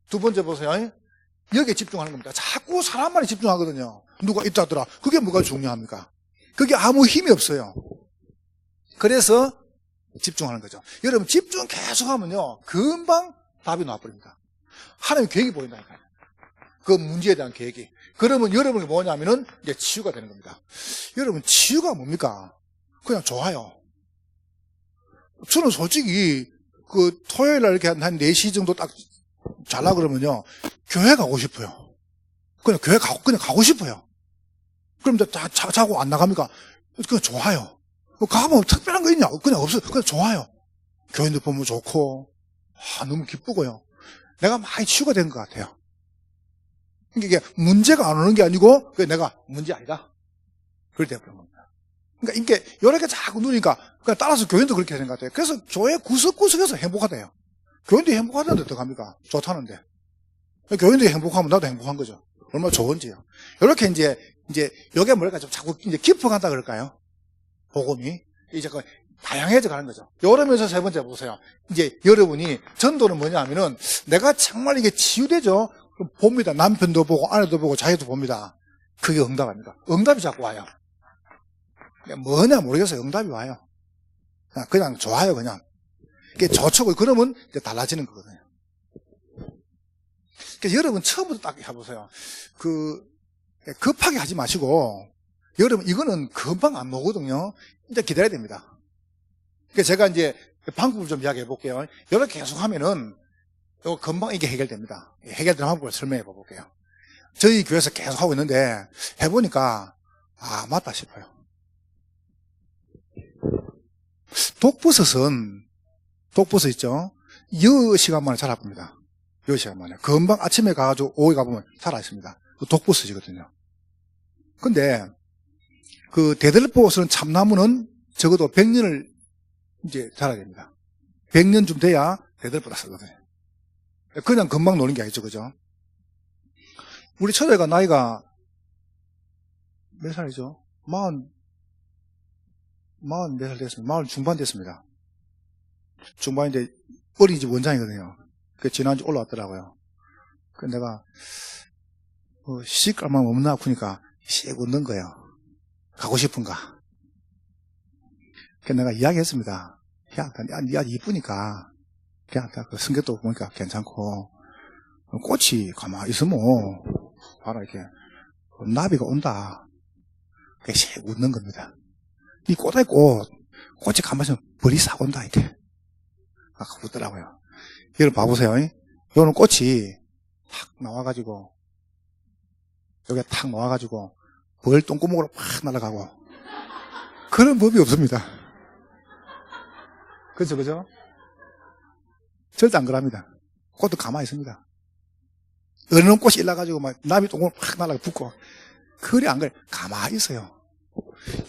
두 번째 보세요. 여기에 집중하는 겁니다. 자꾸 사람만에 집중하거든요. 누가 있다더라. 그게 뭐가 중요합니까? 그게 아무 힘이 없어요. 그래서 집중하는 거죠. 여러분 집중 계속하면요, 금방 답이 나와버립니다. 하나님 계획이 보인다니까요. 그 문제에 대한 계획이. 그러면 여러분이 뭐냐면은 이제 치유가 되는 겁니다. 여러분 치유가 뭡니까? 그냥 좋아요. 저는 솔직히 그 토요일 날 이렇게 한 4시 정도 딱 잘라 그러면요, 교회 가고 싶어요. 그냥 교회 가고 싶어요. 그럼 이제 자고 안 나갑니까? 그건 좋아요. 가면 특별한 거 있냐? 그냥 없어. 그냥 좋아요. 교인들 보면 좋고, 너무 기쁘고요. 내가 많이 치유가 된 것 같아요. 이게 문제가 안 오는 게 아니고, 그게 내가 문제 아니다. 그렇게 되어버린 겁니다. 그러니까 이게 이렇게 자꾸 누니까, 따라서 교인도 그렇게 되는 것 같아요. 그래서 교회 구석구석에서 행복하대요. 교인들이 행복하다는데 어떡합니까? 좋다는데. 교인들이 행복하면 나도 행복한 거죠. 얼마나 좋은지요. 이렇게 이제, 요게 뭐랄까, 좀 자꾸 이제 깊어간다 그럴까요? 복음이. 이제 다양해져 가는 거죠. 여름에서 세 번째 보세요. 이제 여러분이, 전도는 뭐냐 하면은, 내가 정말 이게 치유되죠? 그럼 봅니다. 남편도 보고, 아내도 보고, 자기도 봅니다. 그게 응답 아닙니까? 응답이 자꾸 와요. 뭐냐 모르겠어요. 응답이 와요. 그냥 좋아요, 그냥. 이게 좋고, 그러면 이제 달라지는 거거든요. 그러니까 여러분 처음부터 딱 해보세요. 급하게 하지 마시고, 여러분 이거는 금방 안 오거든요. 이제 기다려야 됩니다. 그러니까 제가 이제 방법을 좀 이야기해 볼게요. 이렇게 계속 하면은 이거 금방 이게 해결됩니다. 해결되는 방법을 설명해 볼게요. 저희 교회에서 계속 하고 있는데 해보니까 맞다 싶어요. 독버섯 있죠? 여 시간 만에 자라봅니다. 여 시간 만에. 금방 아침에 가가지고 오후에 가보면 살아있습니다. 독버섯이거든요. 근데 대들보스는 참나무는 적어도 100년을 이제 자라야 됩니다. 100년쯤 돼야 대들보다 쓰거든요. 그냥 금방 노는 게 아니죠, 그죠? 우리 처제가 나이가 몇 살이죠? 40 몇 살 됐습니다. 40 중반 됐습니다. 중반인데 어린이집 원장이거든요. 지난주 올라왔더라고요. 그래서 내가 시집 갈만 없나 아프니까 씩 웃는 거예요. 가고 싶은가? 그래서 내가 이야기했습니다. 야, 네가 이쁘니까 그냥 그 성격도 보니까 괜찮고 꽃이 가만히 있으면 바로 이렇게 나비가 온다. 그게 씩 웃는 겁니다. 이 꽃이 가만히 있으면 벌이 싹 온다 이렇게. 웃더라고요. 여러분 봐보세요. 요런 꽃이 탁 나와가지고 여기에 탁 나와가지고 벌 똥구멍으로 팍 날아가고 그런 법이 없습니다. 그죠? 절대 안 그럽니다. 꽃도 가만히 있습니다. 어느 꽃이 일나가지고 막 나비 똥구멍 팍 날아가 붙고 그래 안 그래? 가만히 있어요.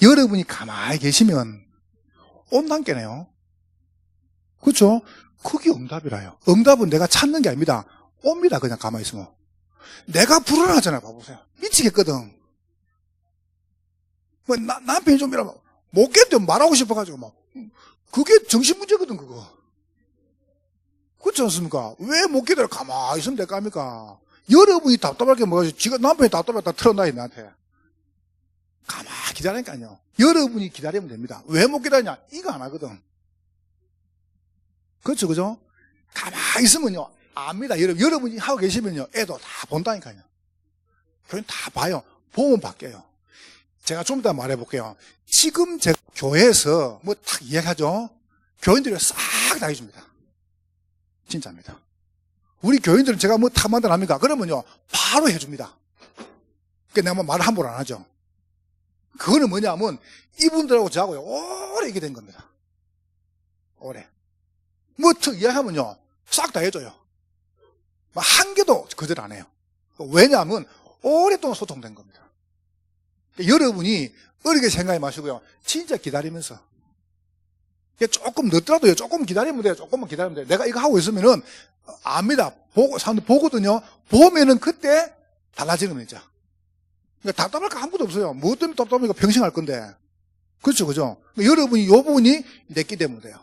여러분이 가만히 계시면 온단께네요. 그렇죠? 그게 응답이라요. 응답은 내가 찾는 게 아닙니다. 옵니다. 그냥 가만히 있으면. 내가 불안하잖아요. 봐보세요. 미치겠거든. 남편이 좀 이러면 못 견뎌 말하고 싶어가지고 막 그게 정신문제거든 그거. 그렇지 않습니까? 왜 못 견뎌 가만히 있으면 될까 합니까? 여러분이 답답하게 뭐가지고 지가 남편이 답답하다 틀어놔야 나한테. 가만히 기다리니까요. 여러분이 기다리면 됩니다. 왜 못 기다리냐? 이거 안 하거든. 그렇죠, 그죠? 가만히 있으면요, 압니다. 여러분이 하고 계시면요, 애도 다 본다니까요. 교인 다 봐요. 보면 바뀌어요. 제가 좀 이따 말해볼게요. 지금 제가 교회에서 뭐 딱 이야기하죠? 교인들이 싹 다 해줍니다. 진짜입니다. 우리 교인들은 제가 뭐 탁 만들합니까? 그러면요, 바로 해줍니다. 그러니까 내가 말을 함부로 안 하죠. 그거는 뭐냐면, 이분들하고 저하고요, 오래 얘기 된 겁니다. 오래. 뭐 더 이야기하면요 싹 다 해줘요. 한 개도 거절 안 해요. 왜냐하면 오랫동안 소통된 겁니다. 여러분이 어리게 생각하지 마시고요. 진짜 기다리면서 조금 늦더라도요. 조금 기다리면 돼요. 조금만 기다리면 돼요. 내가 이거 하고 있으면은 압니다. 사람들 보거든요. 보면은 그때 달라지는 거죠. 그러니까 답답할 거 아무것도 없어요. 무엇 때문에 답답하니까 평생할 건데. 그렇죠, 그죠? 그러니까 여러분이 요 부분이 냈기 때문에 돼요.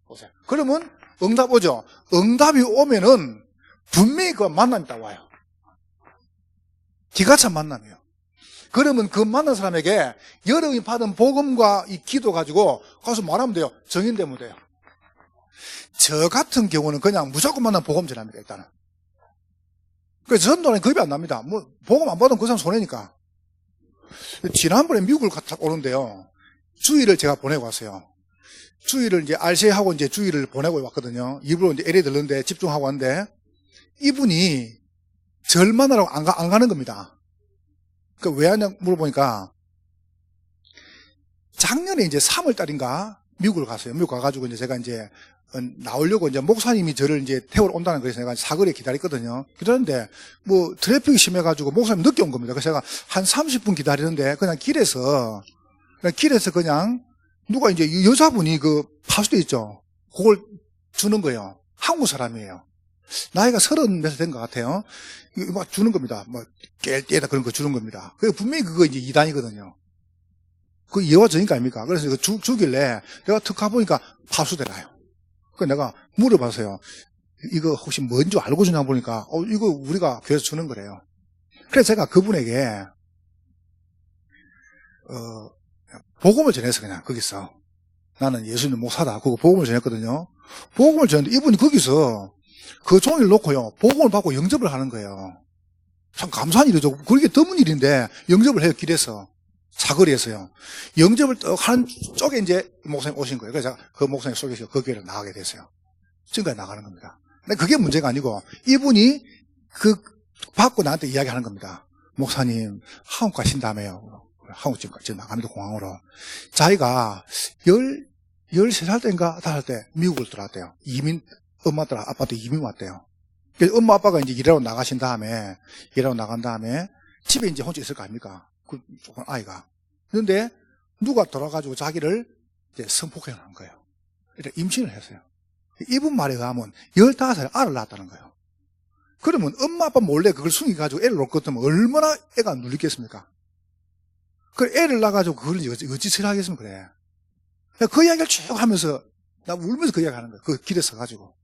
보세요. 그러면 응답 오죠. 응답이 오면은 분명히 그 만남이 딱 와요. 기가 찬 만남이에요. 그러면 그 만난 사람에게 여러분이 받은 복음과 이 기도 가지고 가서 말하면 돼요. 정인되면 돼요. 저 같은 경우는 그냥 무조건 만나면 복음 전합니다. 일단은. 그래서 전도는 겁이 안 납니다. 뭐 복음 안 받으면 그 사람 손해니까. 지난번에 미국을 갔다 오는데요. 주일을 제가 보내고 왔어요. 주일을 이제 RC하고 이제 주일을 보내고 왔거든요. 일부러 이제 LA 들렀는데 집중하고 왔는데 이분이 절 만나러 안 가는 겁니다. 그 왜 하냐 물어보니까 작년에 이제 3월 달인가 미국을 갔어요. 미국 가가지고 이제 제가 이제 나오려고 이제 목사님이 저를 이제 태우러 온다는 거에서 내가 사거리에 기다렸거든요. 기다렸는데 뭐 트래픽이 심해가지고 목사님 늦게 온 겁니다. 그래서 제가 한 30분 기다리는데 그냥 길에서 그냥 누가 이제 여자분이 그 파수대 있죠. 그걸 주는 거예요. 한국 사람이에요. 나이가 30몇 된 것 같아요. 이거 막 주는 겁니다. 뭐 깰때다 그런 거 주는 겁니다. 그 분명히 그거 이제 이단이거든요. 그 예화 전이니까 아닙니까? 그래서 이거 주길래 내가 툭 가보니까 파수대라요. 그래서 내가 물어봤어요. 이거 혹시 뭔지 알고 주냐 보니까 이거 우리가 교회에서 주는 거래요. 그래서 제가 그분에게 복음을 전해서 그냥 거기서 나는 예수님 목사다. 그거 복음을 전했거든요. 복음을 전했는데 이분이 거기서 그 종이를 놓고요. 복음을 받고 영접을 하는 거예요. 참 감사한 일이죠. 그게 드문 일인데 영접을 해요. 길에서. 사거리에서요. 영접을 딱 하는 쪽에 이제 목사님 오신 거예요. 그래서 그 목사님 속에서 그 교회를 나가게 됐어요. 지금까지 나가는 겁니다. 근데 그게 문제가 아니고 이분이 그 받고 나한테 이야기하는 겁니다. 목사님 한국 가신다며요. 한국 지금 나갑니다. 공항으로. 자기가 13살 때인가 5살 때 미국을 들어왔대요. 엄마들 아빠도 이민 왔대요. 그래서 엄마 아빠가 이제 일하러 나간 다음에 집에 이제 혼자 있을 거 아닙니까? 그 조금 아이가. 그런데 누가 돌아가지고 자기를 이제 성폭행한 거예요. 이렇게 임신을 했어요. 이분 말에 의하면 15살에 알을 낳았다는 거예요. 그러면 엄마 아빠 몰래 그걸 숨겨가지고 애를 놓고 뜨면 얼마나 애가 눌리겠습니까? 그 애를 낳아가지고 그걸 어찌 하겠습니까? 그래. 그 이야기를 쭉 하면서 나 울면서 그 이야기 하는 거예요. 그 길에 서가지고.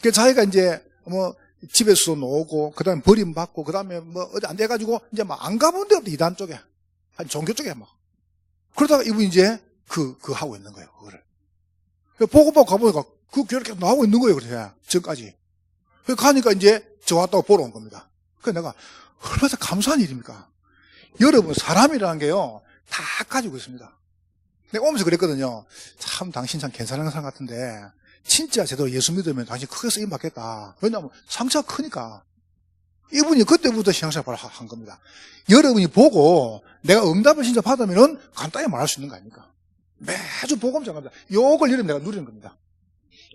그 자기가 이제 뭐 집에서도 나오고 그다음에 버림받고 그다음에 뭐 어디 안 돼가지고 이제 막 안 가본 데 없대. 이단 쪽에 한 종교 쪽에 막 그러다가 이분이 이제 그 하고 있는 거예요. 그거를 보고받고 가보니까 그 교회를 계속 나오고 있는 거예요. 그래 지금까지. 가니까 이제 저 왔다고 보러 온 겁니다. 그래서 내가 얼마나 감사한 일입니까? 여러분 사람이라는 게요 다 가지고 있습니다. 내가 오면서 그랬거든요. 참 당신 참 괜찮은 사람 같은데 진짜 제대로 예수 믿으면 당신 크게 쓰임 받겠다. 왜냐하면 상처가 크니까. 이분이 그때부터 신앙생활을 한 겁니다. 여러분이 보고 내가 응답을 진짜 받으면 간단히 말할 수 있는 거 아닙니까? 매주 복음 전합니다. 요걸 여러분 내가 누리는 겁니다.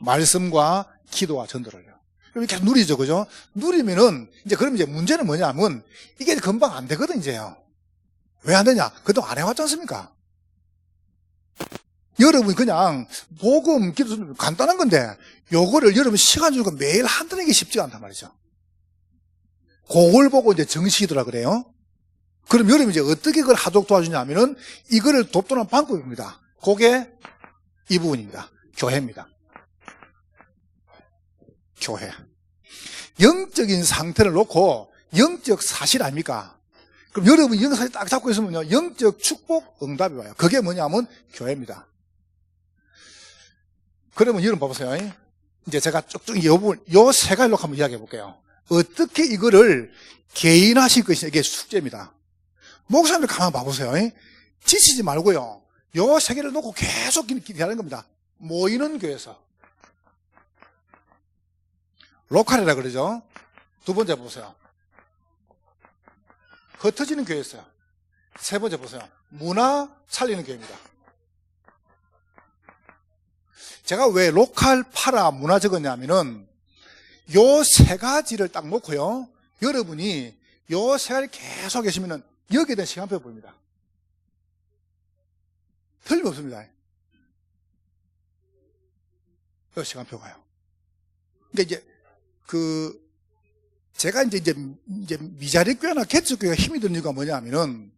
말씀과 기도와 전도를요. 이렇게 계속 누리죠, 그죠? 누리면은 그럼 문제는 뭐냐면 이게 금방 안 되거든 이제요. 왜 안 되냐? 그동안 안 해왔지 않습니까? 여러분이 그냥 복음, 기도 간단한 건데 요거를 여러분 시간 주고 매일 한다는 게 쉽지가 않단 말이죠. 그걸 보고 이제 정식이더라 그래요. 그럼 여러분이 이제 어떻게 그걸 하도록 도와주냐면은 이거를 돕도록 방법입니다. 그게 이 부분입니다. 교회입니다. 교회. 영적인 상태를 놓고 영적 사실 아닙니까? 그럼 여러분이 영적 사실 딱 잡고 있으면요 영적 축복 응답이 와요. 그게 뭐냐면 교회입니다. 그러면 여러분 봐보세요. 이제 제가 쭉쭉 요 세 가지로 한번 이야기해 볼게요. 어떻게 이거를 개인하실 것이냐, 이게 숙제입니다. 목사님들 가만 봐보세요. 지치지 말고요. 요 세 개를 놓고 계속 기대하는 겁니다. 모이는 교회에서. 로컬이라 그러죠. 두 번째 보세요. 흩어지는 교회에서요. 세 번째 보세요. 문화 살리는 교회입니다. 제가 왜 로컬, 파라, 문화 적었냐면은 요 세 가지를 딱 놓고요. 여러분이 요 세 가지 계속 계시면은 여기에 대한 시간표 보입니다. 틀림없습니다. 요 시간표가요. 그러니까 제가 이제 미자리 교회나 개척 교회가 힘이 드는 이유가 뭐냐면은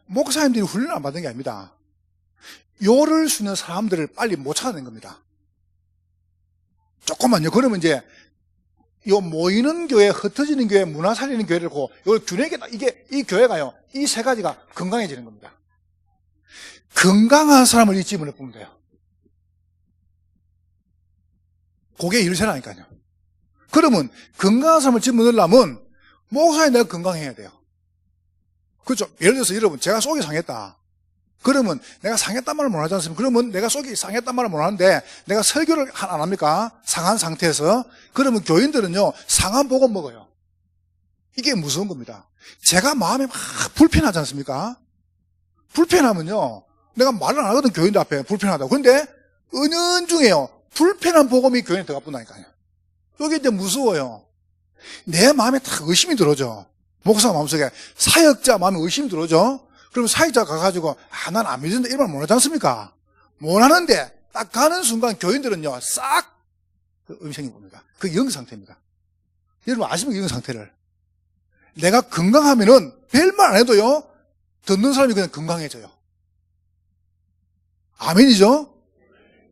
목사님들이 훈련을 안 받은 게 아닙니다. 요를 쓰는 사람들을 빨리 못 찾아낸 겁니다. 조금만요. 그러면 이제 요 모이는 교회, 흩어지는 교회, 문화 살리는 교회를 고 이걸 균형있게 이 교회가요. 이 세 가지가 건강해지는 겁니다. 건강한 사람을 이 지문에 보면 돼요. 그게 일세라니까요. 그러면 건강한 사람을 집어넣으려면 목사님 내가 건강해야 돼요. 그렇죠? 예를 들어서 여러분 제가 속이 상했다. 그러면 내가 상했단 말을 못 하지 않습니까? 그러면 내가 속이 상했단 말을 못 하는데 내가 설교를 안 합니까? 상한 상태에서. 그러면 교인들은요 상한 복음 먹어요. 이게 무서운 겁니다. 제가 마음이 막 불편하지 않습니까? 불편하면요 내가 말을 안 하거든, 교인들 앞에. 불편하다고. 근데, 은연중에요. 불편한 복음이 교인에 들어가 본다니까요. 여기 이제 무서워요. 내 마음에 딱 의심이 들어져. 목사 마음속에 사역자 마음에 의심이 들어져. 그럼 사역자 가가지고, 난 안 믿는다. 이런 말 못하지 않습니까? 못하는데, 딱 가는 순간 교인들은요, 싹, 음성이 봅니다. 그게 영 상태입니다. 여러분 아십니까, 영 상태를? 내가 건강하면은, 별말 안 해도요, 듣는 사람이 그냥 건강해져요. 아멘이죠?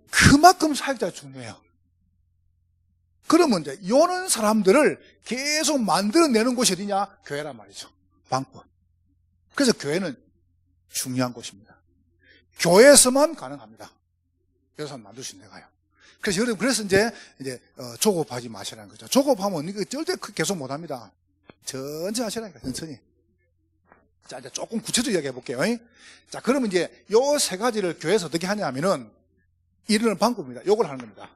그만큼 사역자가 중요해요. 그러면 이제 요런 사람들을 계속 만들어내는 곳이 어디냐? 교회란 말이죠. 방법. 그래서 교회는 중요한 곳입니다. 교회에서만 가능합니다. 여기서 만들 수 있는 데가요. 그래서 여러분, 그래서 이제 조급하지 마시라는 거죠. 조급하면 이거 절대 계속 못 합니다. 천천히 하시라니까, 천천히. 자, 이제 조금 구체적으로 이야기해 볼게요. 자, 그러면 이제 요 세 가지를 교회에서 어떻게 하냐 하면은, 이르는 방법입니다. 요걸 하는 겁니다.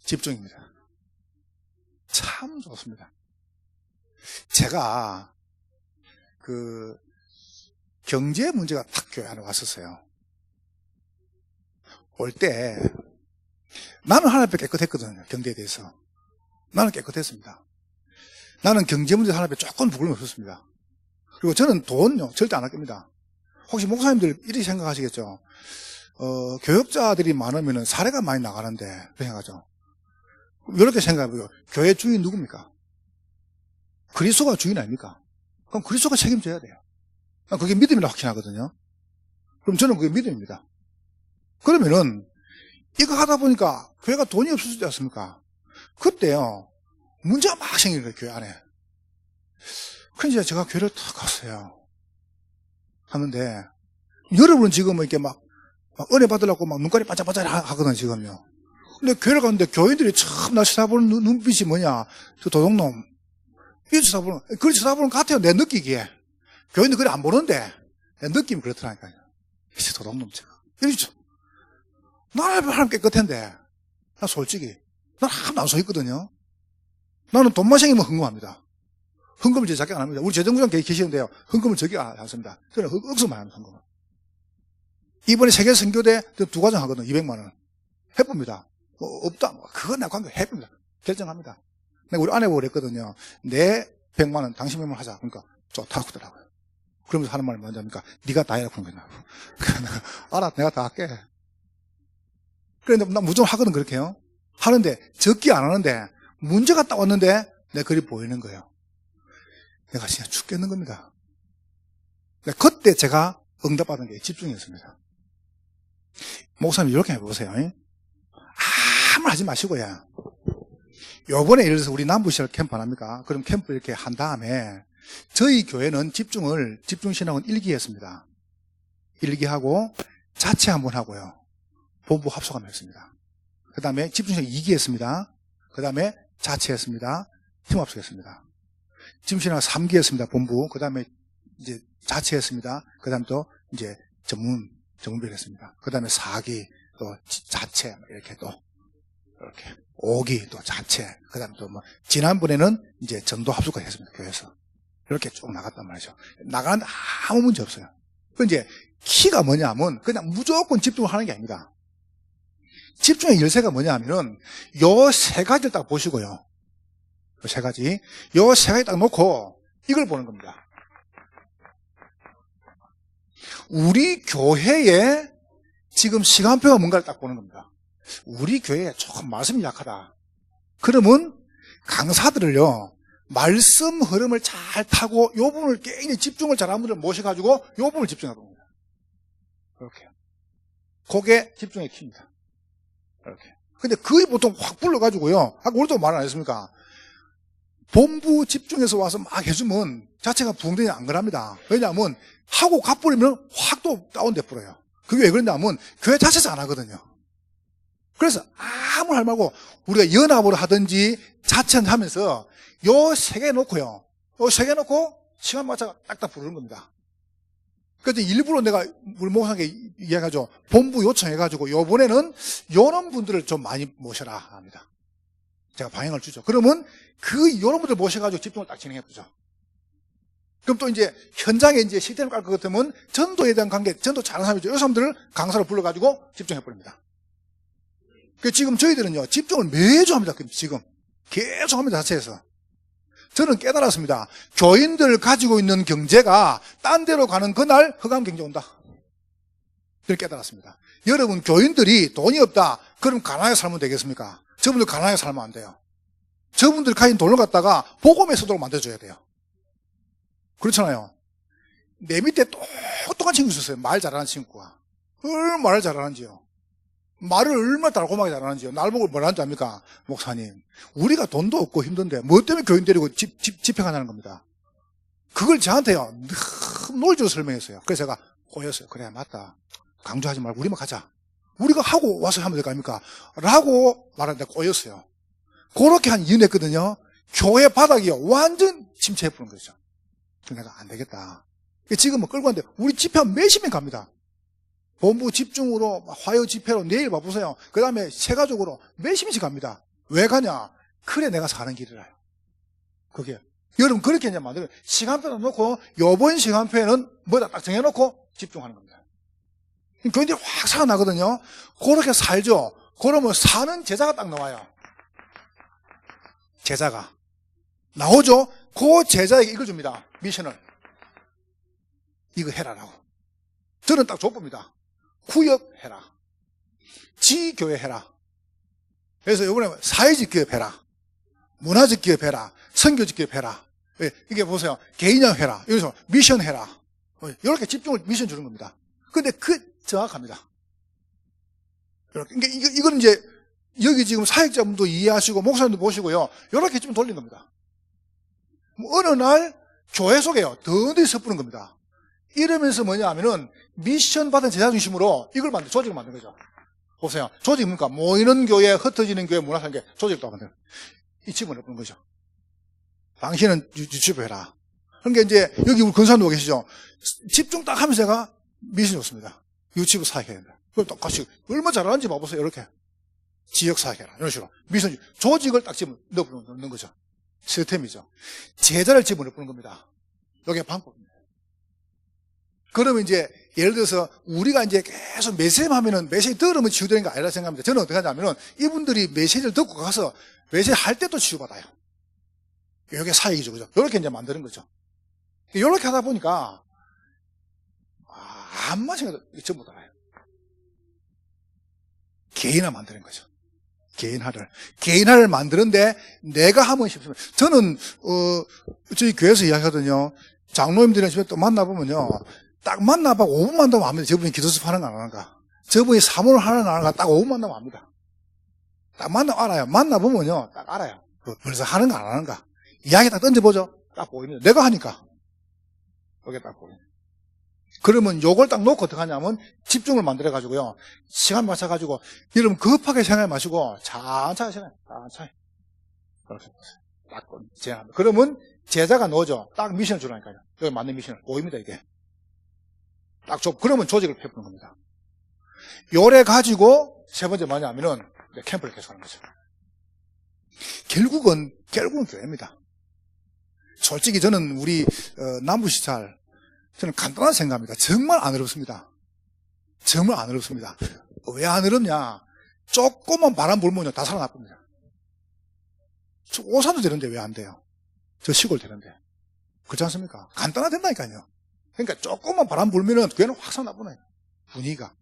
집중입니다. 참 좋습니다. 제가 경제 문제가 딱 교회 안에 왔었어요. 올 때 나는 하나님 앞에 깨끗했거든요. 경제에 대해서. 나는 깨끗했습니다. 나는 경제 문제 하나님 앞에 조금 부끄러움이 없었습니다. 그리고 저는 돈요 절대 안 아낍니다. 혹시 목사님들 이렇게 생각하시겠죠? 교역자들이 많으면 사례가 많이 나가는데 그렇게 생각하죠. 이렇게 생각해보요. 교회 주인 누굽니까? 그리스도가 주인 아닙니까? 그럼 그리스도가 책임져야 돼요. 그게 믿음이라 확신하거든요. 그럼 저는 그게 믿음입니다. 그러면은 이거 하다 보니까 교회가 돈이 없어지지 않습니까? 그때요 문제가 막 생기는 거예요, 교회 안에. 그래서 제가 교회를 탁 갔어요. 하는데 여러분은 지금 이렇게 막 은혜 받으려고 막 눈깔이 반짝반짝 하거든요, 지금요. 근데 교회를 갔는데 교인들이 참 나 쳐다보는 눈빛이 뭐냐? 저 도둑놈. 이 쳐다보는, 그렇게 쳐다보는 것 같아요, 내 느끼기에. 교인들 그래 안 보는데, 내 느낌이 그렇더라니까요. 이 도둑놈 제가. 이러죠. 나는 하나님 깨끗한데, 나 솔직히, 난 하나도 안 속였거든요. 나는 돈만 생기면 흥금합니다. 흥금을 제 작게 안 합니다. 우리 재정부장 계시는데요. 흥금을 적게 안 씁니다. 저는 억수만 합니다, 흥금을. 이번에 세계 선교대 2과정 하거든요. 200만 원. 해봅니다. 없다. 그건 내 관계 해봅니다. 결정합니다. 내가 우리 아내보고 그랬거든요. 내 100만 원, 당신 100만 원 하자. 그러니까 좋다고 하더라고요. 그러면서 하는 말이 뭔지 압니까? 네가 다 해라. 그런 거냐. 알아, 내가 다 할게. 그런데 나 무조건 하거든, 그렇게요. 하는데, 적기 안 하는데, 문제가 딱 왔는데, 내 글이 보이는 거예요. 내가 진짜 죽겠는 겁니다. 그때 제가 응답받은 게 집중이었습니다. 목사님, 이렇게 해보세요. 아무 하지 마시고요. 요번에 예를 들어서 우리 남부시설 캠프 안 합니까? 그럼 캠프 이렇게 한 다음에, 저희 교회는 집중신학은 1기했습니다. 1기하고, 자체 한번 하고요. 본부 합숙하면 했습니다. 그 다음에 집중신학 2기 했습니다. 그 다음에 자체 했습니다. 팀 합숙했습니다. 집중신학 3기 했습니다. 본부. 그 다음에 이제 자체 했습니다. 그 다음에 또 이제 전문별 했습니다. 그 다음에 4기 또 자체 이렇게 또 이렇게 5기 또 자체. 그 다음에 또 지난번에는 이제 전도 합숙까지 했습니다. 교회에서. 이렇게 쭉 나갔단 말이죠. 나가는데 아무 문제 없어요. 그 이제 키가 뭐냐면 그냥 무조건 집중을 하는 게 아닙니다. 집중의 열쇠가 뭐냐 하면은 요 세 가지를 딱 보시고요. 요 세 가지 딱 놓고 이걸 보는 겁니다. 우리 교회에 지금 시간표가 뭔가를 딱 보는 겁니다. 우리 교회에 조금 말씀이 약하다. 그러면 강사들을요, 말씀 흐름을 잘 타고 요 부분을 굉장히 집중을 잘하는 분들 모셔가지고 요 부분을 집중하는 겁니다. 이렇게. 그게 집중의 키입니다. 이렇게. 근데 거의 보통 확 불러가지고요. 아까 우리도 말 안 했습니까? 본부 집중해서 와서 막 해주면 자체가 부흥되지 안 그럽니다. 왜냐하면 하고 갚으려면 확 또 다운돼 버려요. 그게 왜 그러냐면 교회 자체에서 안 하거든요. 그래서 아무 할 말고 우리가 연합으로 하든지 자체는 하면서 요 세 개 놓고요. 요 세 개 놓고 시간 맞춰서 딱딱 부르는 겁니다. 그래서 일부러 내가 우리 목사님께 이야기하죠. 본부 요청해가지고 요번에는 요런 분들을 좀 많이 모셔라 합니다. 제가 방향을 주죠. 그러면 요런 분들 모셔가지고 집중을 딱 진행해보죠. 그럼 또 이제 현장에 이제 시스템을 깔 것 같으면 전도에 대한 관계, 전도 잘하는 사람이죠. 이 사람들을 강사로 불러가지고 집중해버립니다. 지금 저희들은요, 집중을 매주 합니다. 지금. 계속 합니다, 자체에서. 저는 깨달았습니다. 교인들 가지고 있는 경제가 딴 데로 가는 그날 흑암 경제 온다. 그렇게 깨달았습니다. 여러분, 교인들이 돈이 없다. 그럼 가난하게 살면 되겠습니까? 저분들 가난하게 살면 안 돼요. 저분들 가진 돈을 갖다가 복음에 쓰도록 만들어줘야 돼요. 그렇잖아요. 내 밑에 똑똑한 친구 있었어요. 말 잘하는 친구가. 얼마나 말을 잘하는지요. 말을 얼마나 달콤하게 잘하는지요. 날 보고 뭐라는 줄 압니까? 목사님, 우리가 돈도 없고 힘든데 뭐 때문에 교인 데리고 집행하냐는 겁니다. 그걸 저한테요, 놀주로 설명했어요. 그래서 제가 꼬였어요. 그래, 맞다. 강조하지 말고 우리만 가자. 우리가 하고 와서 하면 될 거 아닙니까? 라고 말하는데 꼬였어요. 그렇게 한 이유 냈거든요. 교회 바닥이요, 완전 침체해버린 거죠. 그래서 내가 안 되겠다. 지금은 끌고 왔는데 우리 집회하면 몇십 명 갑니다. 본부 집중으로 화요 집회로 내일 봐보세요. 그 다음에 세가족으로 몇십 명씩 갑니다. 왜 가냐? 그래 내가 사는 길이라요. 그게 여러분 그렇게 이제 만들어요. 시간표도 놓고 요번 시간표에는 뭐다 딱 정해놓고 집중하는 겁니다. 교인들이 확 살아나거든요. 그렇게 살죠. 그러면 사는 제자가 딱 나와요. 제자가 나오죠. 그 제자에게 이걸 줍니다. 미션을. 이거 해라라고. 저는 딱 줬습니다. 구역해라. 지교회 해라. 그래서 이번에 사회적 기업해라. 문화적 기업해라. 선교적 기업해라. 이게 보세요. 개인형 해라. 여기서 미션 해라. 이렇게 집중을 미션 주는 겁니다. 근데 정확합니다. 그러니까 이거는 이제 여기 지금 사역자분도 이해하시고 목사님도 보시고요. 이렇게 좀 돌린 겁니다. 어느 날 교회 속에요. 더 섣부른 겁니다. 이러면서 뭐냐 하면은 미션 받은 제자 중심으로 이걸 조직을 만든 거죠. 보세요. 조직이 뭡니까? 모이는 교회, 흩어지는 교회, 문화산계 조직을 또 만든 이 집을 해보는 거죠. 당신은 유튜브 해라. 그러니까 이제 여기 우리 권사님도 계시죠. 집중 딱 하면서 제가 미션 줬습니다. 유튜브 사역해야 된다. 그럼 똑같이 얼마나 잘하는지 봐보세요. 이렇게 지역 사역해라. 이런 식으로 미션 조직을 딱 집어 넣는 거죠. 시스템이죠. 제자를 집어 넣는 겁니다. 이게 방법입니다. 그러면 이제 예를 들어서 우리가 이제 계속 메시지 하면은 메시지 들으면 치유되는 거 아니라 생각합니다. 저는 어떻게 하냐면은 이분들이 메시지를 듣고 가서 메시지 할 때도 치유받아요. 이게 사역이죠. 그죠? 이렇게 이제 만드는 거죠. 이렇게 하다 보니까 암만 생각해도 전부 다 알아요. 개인화 만드는 거죠. 개인화를 만드는데 내가 하면 쉽습니다. 저는 저희 교회에서 이야기하거든요. 장로님들이랑 집에 또 만나보면요. 딱 만나봐 5분 만나면 압니다. 저분이 기도수업 하는 거 안 하는가. 저분이 사모를 하는 거 안 하는가. 딱 5분 만나면 압니다. 딱 만나면 알아요. 만나보면요. 딱 알아요. 벌써 하는 거 안 하는가. 이야기 딱 던져보죠. 딱 보입니다. 내가 하니까. 그게 딱 보입니다. 그러면 요걸 딱 놓고 어떻게 하냐면 집중을 만들어가지고요. 시간 맞춰가지고 여러분 급하게 생각하지 마시고 천천히 생각해요. 천천히. 그렇게 딱 진행합니다. 그러면 제자가 넣어줘. 딱 미션을 주라니까요. 여기 맞는 미션을. 보입니다, 이게. 딱 그러면 조직을 펴보는 겁니다. 요래 가지고 세 번째 뭐냐면은 캠프를 계속하는 거죠. 결국은 교회입니다. 솔직히 저는 우리 남부시찰 저는 간단하게 생각합니다. 정말 안 어렵습니다. 정말 안 어렵습니다. 왜 안 어렵냐? 조금만 바람 불면요 다 살아나쁩니다. 저 오산도 되는데 왜 안 돼요? 저 시골 되는데. 그렇지 않습니까? 간단하다니까요. 그러니까 조금만 바람 불면은 교회는 확 살아나쁘네요. 분위기가.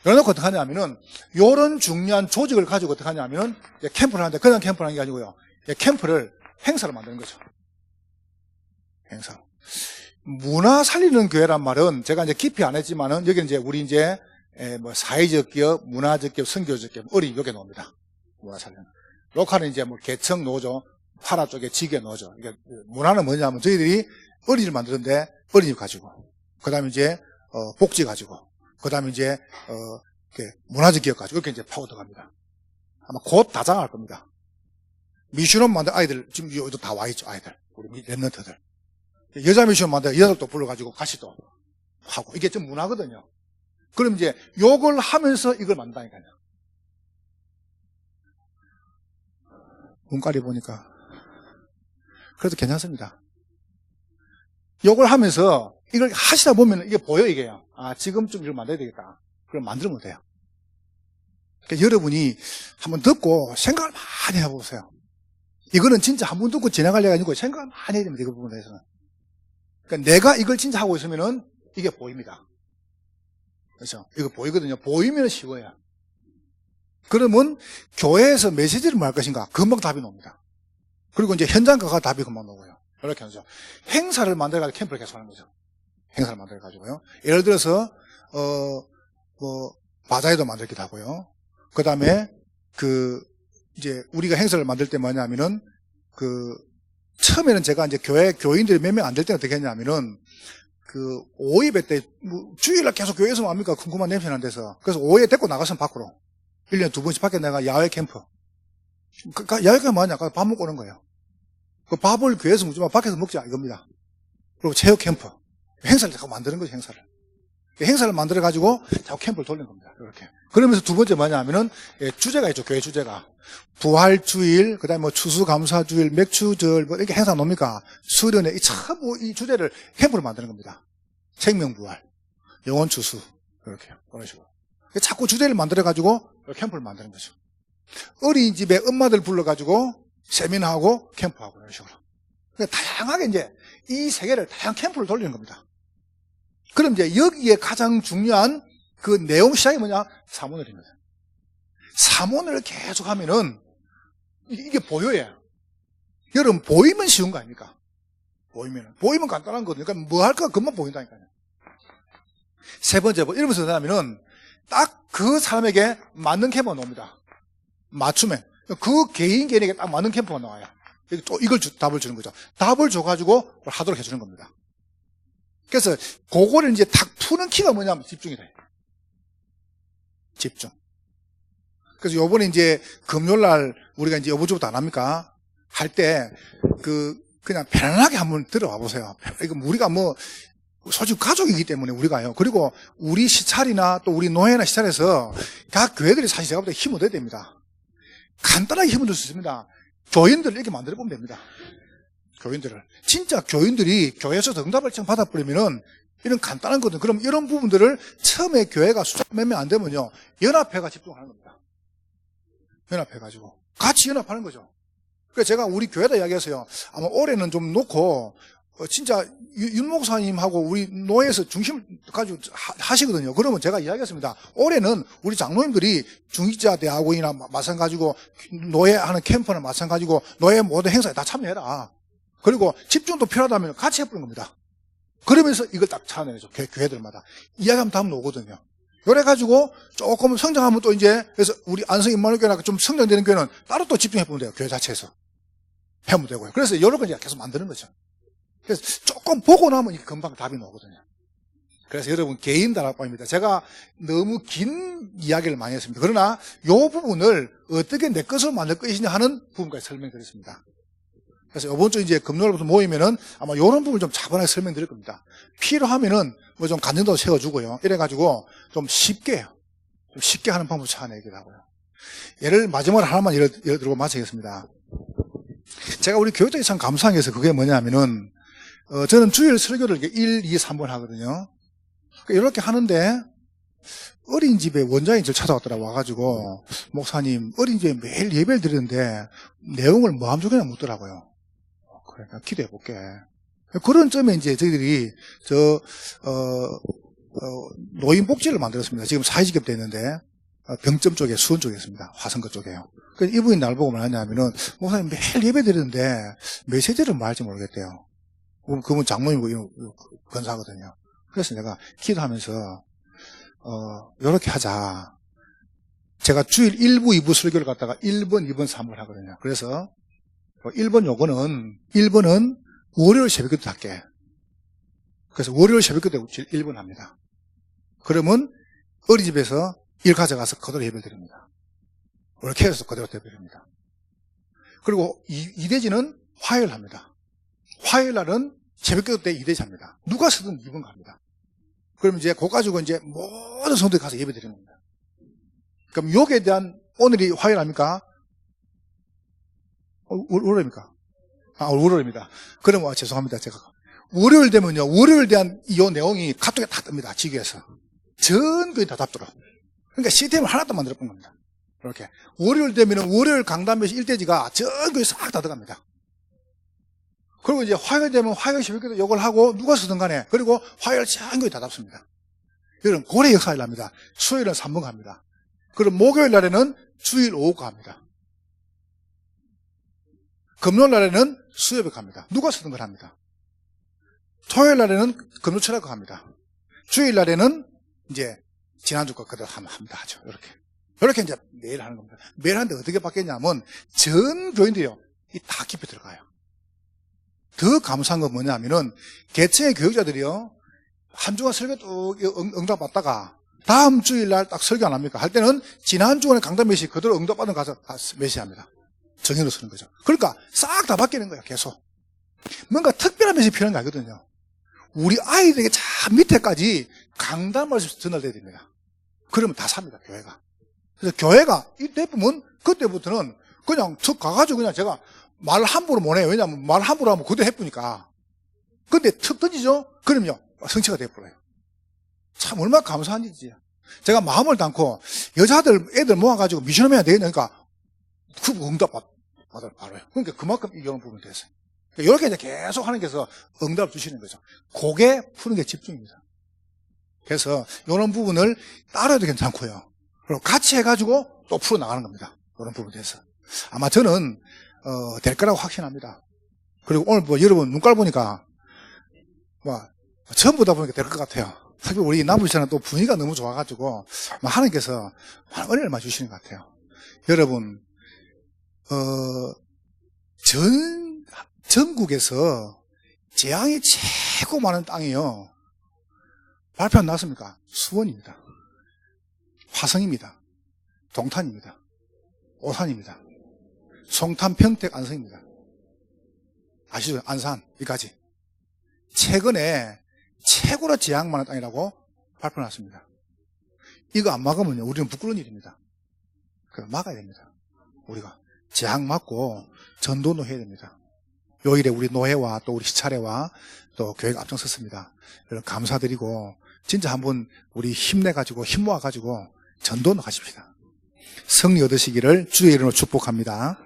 이러놓고 어떻게 하냐면은 요런 중요한 조직을 가지고 어떻게 하냐면은 캠프를 하는데 그냥 캠프를 하는 게 아니고요. 캠프를 행사를 만드는 거죠. 행사. 문화 살리는 교회란 말은 제가 이제 깊이 안 했지만은 여기는 이제 우리 이제 뭐 사회적 기업, 문화적 기업, 선교적 기업, 어린이 여기 나옵니다. 문화 살리는. 로컬은 이제 뭐 개청 노조, 파라 쪽에 지게 노조. 이게 문화는 뭐냐면 저희들이 어린이를 만드는데 어린이 가지고, 그 다음에 이제 복지 가지고, 그 다음에 이제 문화적 기업 가지고 이렇게 이제 파고 들어갑니다. 아마 곧 다 장할 겁니다. 미션홈 만든 아이들 지금 여기도 다 와 있죠. 아이들 우리 랩런트들. 여자 미션 만들 여자들도 불러가지고 같이 또 하고 이게 좀 문화거든요. 그럼 이제 요걸 하면서 이걸 만든다니까요. 눈깔이 보니까 그래도 괜찮습니다. 요걸 하면서 이걸 하시다 보면 이게 보여, 이게요. 아, 지금쯤 이걸 만들어야 되겠다. 그럼 만들면 돼요. 그러니까 여러분이 한번 듣고 생각을 많이 해보세요. 이거는 진짜 한 번 듣고 지나가려고 아니고 생각을 많이 해야 됩니다. 이 부분에 대해서는. 그러니까 내가 이걸 진짜 하고 있으면은 이게 보입니다. 그렇죠? 이거 보이거든요. 보이면 쉬워요. 그러면 교회에서 메시지를 뭐 할 것인가? 금방 답이 나옵니다. 그리고 이제 현장 가가 답이 금방 나오고요. 이렇게 하죠. 행사를 만들어가지고 캠프를 계속 하는 거죠. 행사를 만들어가지고요. 예를 들어서, 바자회도 만들기도 하고요. 그 다음에, 이제 우리가 행사를 만들 때 뭐냐면은, 처음에는 제가 이제 교인들이 몇 명 안 될 때는 어떻게 했냐면은, 5입회 때, 주일날 계속 교회에서 합니까? 궁금한 냄새 나는 데서. 그래서 5회 데리고 나가서 밖으로. 1년에 2번씩 밖에 나가 야외 캠프. 야외 캠프 뭐냐? 밥 먹고 오는 거예요. 그 밥을 교회에서 먹지만 밖에서 먹자 이겁니다. 그리고 체육 캠프. 행사를 자꾸 만드는 거죠, 행사를. 행사를 만들어가지고 자꾸 캠프를 돌리는 겁니다. 이렇게. 그러면서 두 번째 뭐냐 하면은, 주제가 있죠, 교회 주제가. 부활주일, 그 다음에 뭐 추수감사주일, 맥주절, 뭐 이렇게 행사 놉니까? 수련회, 이 주제를 캠프를 만드는 겁니다. 생명부활, 영혼추수, 이렇게. 그런 식으로. 자꾸 주제를 만들어가지고 캠프를 만드는 거죠. 어린이집에 엄마들 불러가지고 세미나하고 캠프하고 이런 식으로. 그러니까 다양하게 이제 이 세계를 다양한 캠프를 돌리는 겁니다. 그럼 이제 여기에 가장 중요한 그 내용 시작이 뭐냐? 사모늘입니다. 사모늘을 계속 하면은 이게 보여요. 여러분 보이면 쉬운 거 아닙니까? 보이면 간단한 거거든요. 그러니까 뭐 할까 금방 보인다니까요. 세 번째, 이러면서 하면은 딱 그 사람에게 맞는 캠프가 나옵니다. 맞춤에. 그 개인에게 딱 맞는 캠프가 나와요. 또 이걸 답을 주는 거죠. 답을 줘가지고 하도록 해주는 겁니다. 그래서 그거를 이제 딱 푸는 키가 뭐냐면 집중이다. 집중. 그래서 요번에 이제 금요일날 우리가 이제 여보주부터 안 합니까? 할 때 그냥 편안하게 한번 들어와 보세요. 이거 우리가 솔직히 가족이기 때문에 우리가요. 그리고 우리 시찰이나 또 우리 노회나 시찰에서 각 교회들이 사실 제가 볼 때 힘을 얻어야 됩니다. 간단하게 힘을 줄 수 있습니다. 교인들을 이렇게 만들어 보면 됩니다. 교인들을. 진짜 교인들이 교회에서 응답을 받아버리면은 이런 간단한 거든. 그럼 이런 부분들을 처음에 교회가 숫자 몇 명 안 되면요. 연합회가 집중하는 겁니다. 연합해가지고. 같이 연합하는 거죠. 그래서 제가 우리 교회다 이야기했어요. 아마 올해는 좀 놓고, 진짜 윤 목사님하고 우리 노예에서 중심을 가지고 하시거든요. 그러면 제가 이야기했습니다. 올해는 우리 장로님들이 중직자 대학원이나 마찬가지고 노예하는 캠프나 마찬가지고 노예 모든 행사에 다 참여해라. 그리고 집중도 필요하다면 같이 해보는 겁니다. 그러면서 이걸 딱 찾아내죠. 교회들마다. 이야기하면 다음 오거든요. 그래가지고 조금 성장하면 또 이제 그래서 우리 안성 임마누엘교회나 좀 성장되는 교회는 따로 또 집중해보면 돼요. 교회 자체에서. 해보면 되고요. 그래서 여러 건 이제 계속 만드는 거죠. 그래서 조금 보고 나면 이게 금방 답이 나오거든요. 그래서 여러분 개인 다락방입니다. 제가 너무 긴 이야기를 많이 했습니다. 그러나 이 부분을 어떻게 내 것으로 만들 것이냐 하는 부분까지 설명드렸습니다. 그래서 이번 주 이제 금요일부터 모이면은 아마 이런 부분을 좀 차분하게 설명드릴 겁니다. 필요하면은 뭐 좀 간증도 세워주고요. 이래가지고 좀 쉽게 하는 방법 찾아내기도 하고요. 예를 마지막으로 하나만 예를 들고 마치겠습니다. 제가 우리 교육자에 참 감사한 게 있어요. 그게 뭐냐면은 저는 주일 설교를 1, 2, 3번 하거든요. 이렇게 하는데 어린이집에 원장이 저를 찾아왔더라고. 와가지고 목사님 어린이집에 매일 예배를 드리는데 내용을 뭐 함정이나 묻더라고요. 그러니까 기도해 볼게. 그런 점에 이제 저희들이 노인복지를 만들었습니다. 지금 사회지급 되는데 병점 쪽에 수원 쪽에 있습니다. 화성거 쪽에요. 그래서 이분이 날 보고 말하냐면은 목사님 매일 예배 드리는데 메시지를 뭐 할지 모르겠대요. 그분 장모님이고 권사거든요. 그래서 내가 기도하면서 요렇게 하자. 제가 주일 1부, 2부 설교를 갖다가 1번, 2번, 3번 하거든요. 그래서 1번은 월요일 새벽 기도 할게. 그래서 월요일 새벽 기도 1번 합니다. 그러면 어린이집에서 일 가져가서 그대로 예배를 드립니다. 이렇게 해서 그대로 예배를 드립니다. 그리고 이대지는 화요일 합니다. 화요일 날은 새벽 기도 때 이대지 합니다. 누가 쓰든 2번 갑니다. 그럼 이제 그거 가지고 이제 모든 성도들이 가서 예배 드리는 겁니다. 그럼 요기에 대한 오늘이 화요일 아닙니까? 월요일입니까? 월요일입니다. 그럼 죄송합니다. 제가 월요일 되면요, 월요일 대한 이 내용이 카톡에 다 뜹니다. 지구에서. 전 교회 다 답더라. 그러니까 시스템을 하나도 만들어 본 겁니다. 이렇게. 월요일 되면은 월요일 강단메시 일대지가 전 교회 싹 다 들어갑니다. 그리고 이제 화요일 되면 화요일 새벽에도 요걸 하고 누가 쓰든 간에 그리고 화요일 전 교회 다 답습니다. 이런 고래 역사일 합니다. 수요일은 3번 갑니다. 그리고 목요일 날에는 주일 오후 갑니다. 금요일 날에는 수요일 갑니다. 누가 쓰던 걸 합니다. 토요일 날에는 금요 철학 합니다. 주일 날에는 이제 지난주 거 그대로 합니다. 하죠. 이렇게 이제 매일 하는 겁니다. 매일 하는데 어떻게 바뀌었냐면 전 교인들이요. 이 다 깊이 들어가요. 더 감사한 건 뭐냐면은 계층의 교육자들이요. 한 주간 설교 또 응답받다가 다음 주일 날 딱 설교 안 합니까? 할 때는 지난 주간에 강단 메시 그대로 응답받은 가서 메시합니다. 정의로 쓰는 거죠. 그러니까 싹 다 바뀌는 거예요. 계속. 뭔가 특별한 메시 필요한 거 알거든요. 우리 아이들에게 참 밑에까지 강단 말씀 전달돼야 됩니다. 그러면 다 삽니다, 교회가. 그래서 교회가 이때 보면 그때부터는 그냥 툭 가가지고 그냥 제가 말 함부로 못 해요. 왜냐하면 말 함부로 하면 그대로 해보니까. 근데 툭 던지죠? 그러면요, 성취가 돼버려요. 참 얼마나 감사한 일이지. 제가 마음을 담고 여자들, 애들 모아가지고 미션을 해야 되니까 그 응답 받아요, 바로요. 그러니까 그만큼 이런 부분이 됐어요. 이렇게 이제 계속 하는 게서 응답을 주시는 거죠. 그게 푸는 게 집중입니다. 그래서 이런 부분을 따라도 괜찮고요. 그리고 같이 해가지고 또 풀어나가는 겁니다. 이런 부분에 대해서. 아마 저는, 될 거라고 확신합니다. 그리고 오늘 뭐 여러분 눈깔 보니까, 처음 보다 보니까 될 것 같아요. 특히 우리 남부시는 또 분위기가 너무 좋아가지고, 하나님께서 은혜를 많이 주시는 것 같아요. 여러분, 전국에서 재앙이 최고 많은 땅이요. 발표 안 나왔습니까? 수원입니다. 화성입니다. 동탄입니다. 오산입니다. 송탄, 평택, 안성입니다. 아시죠? 안산, 여기까지. 최근에 최고로 재앙 많은 땅이라고 발표 났습니다. 이거 안 막으면요, 우리는 부끄러운 일입니다. 그럼 막아야 됩니다. 우리가. 재앙 막고 전도도 해야 됩니다. 요 일에 우리 노회와 또 우리 시차례와 또 교회가 앞장섰습니다. 여러분 감사드리고 진짜 한번 우리 힘내가지고 힘 모아가지고 전도는 하십시다. 승리 얻으시기를 주의 이름으로 축복합니다.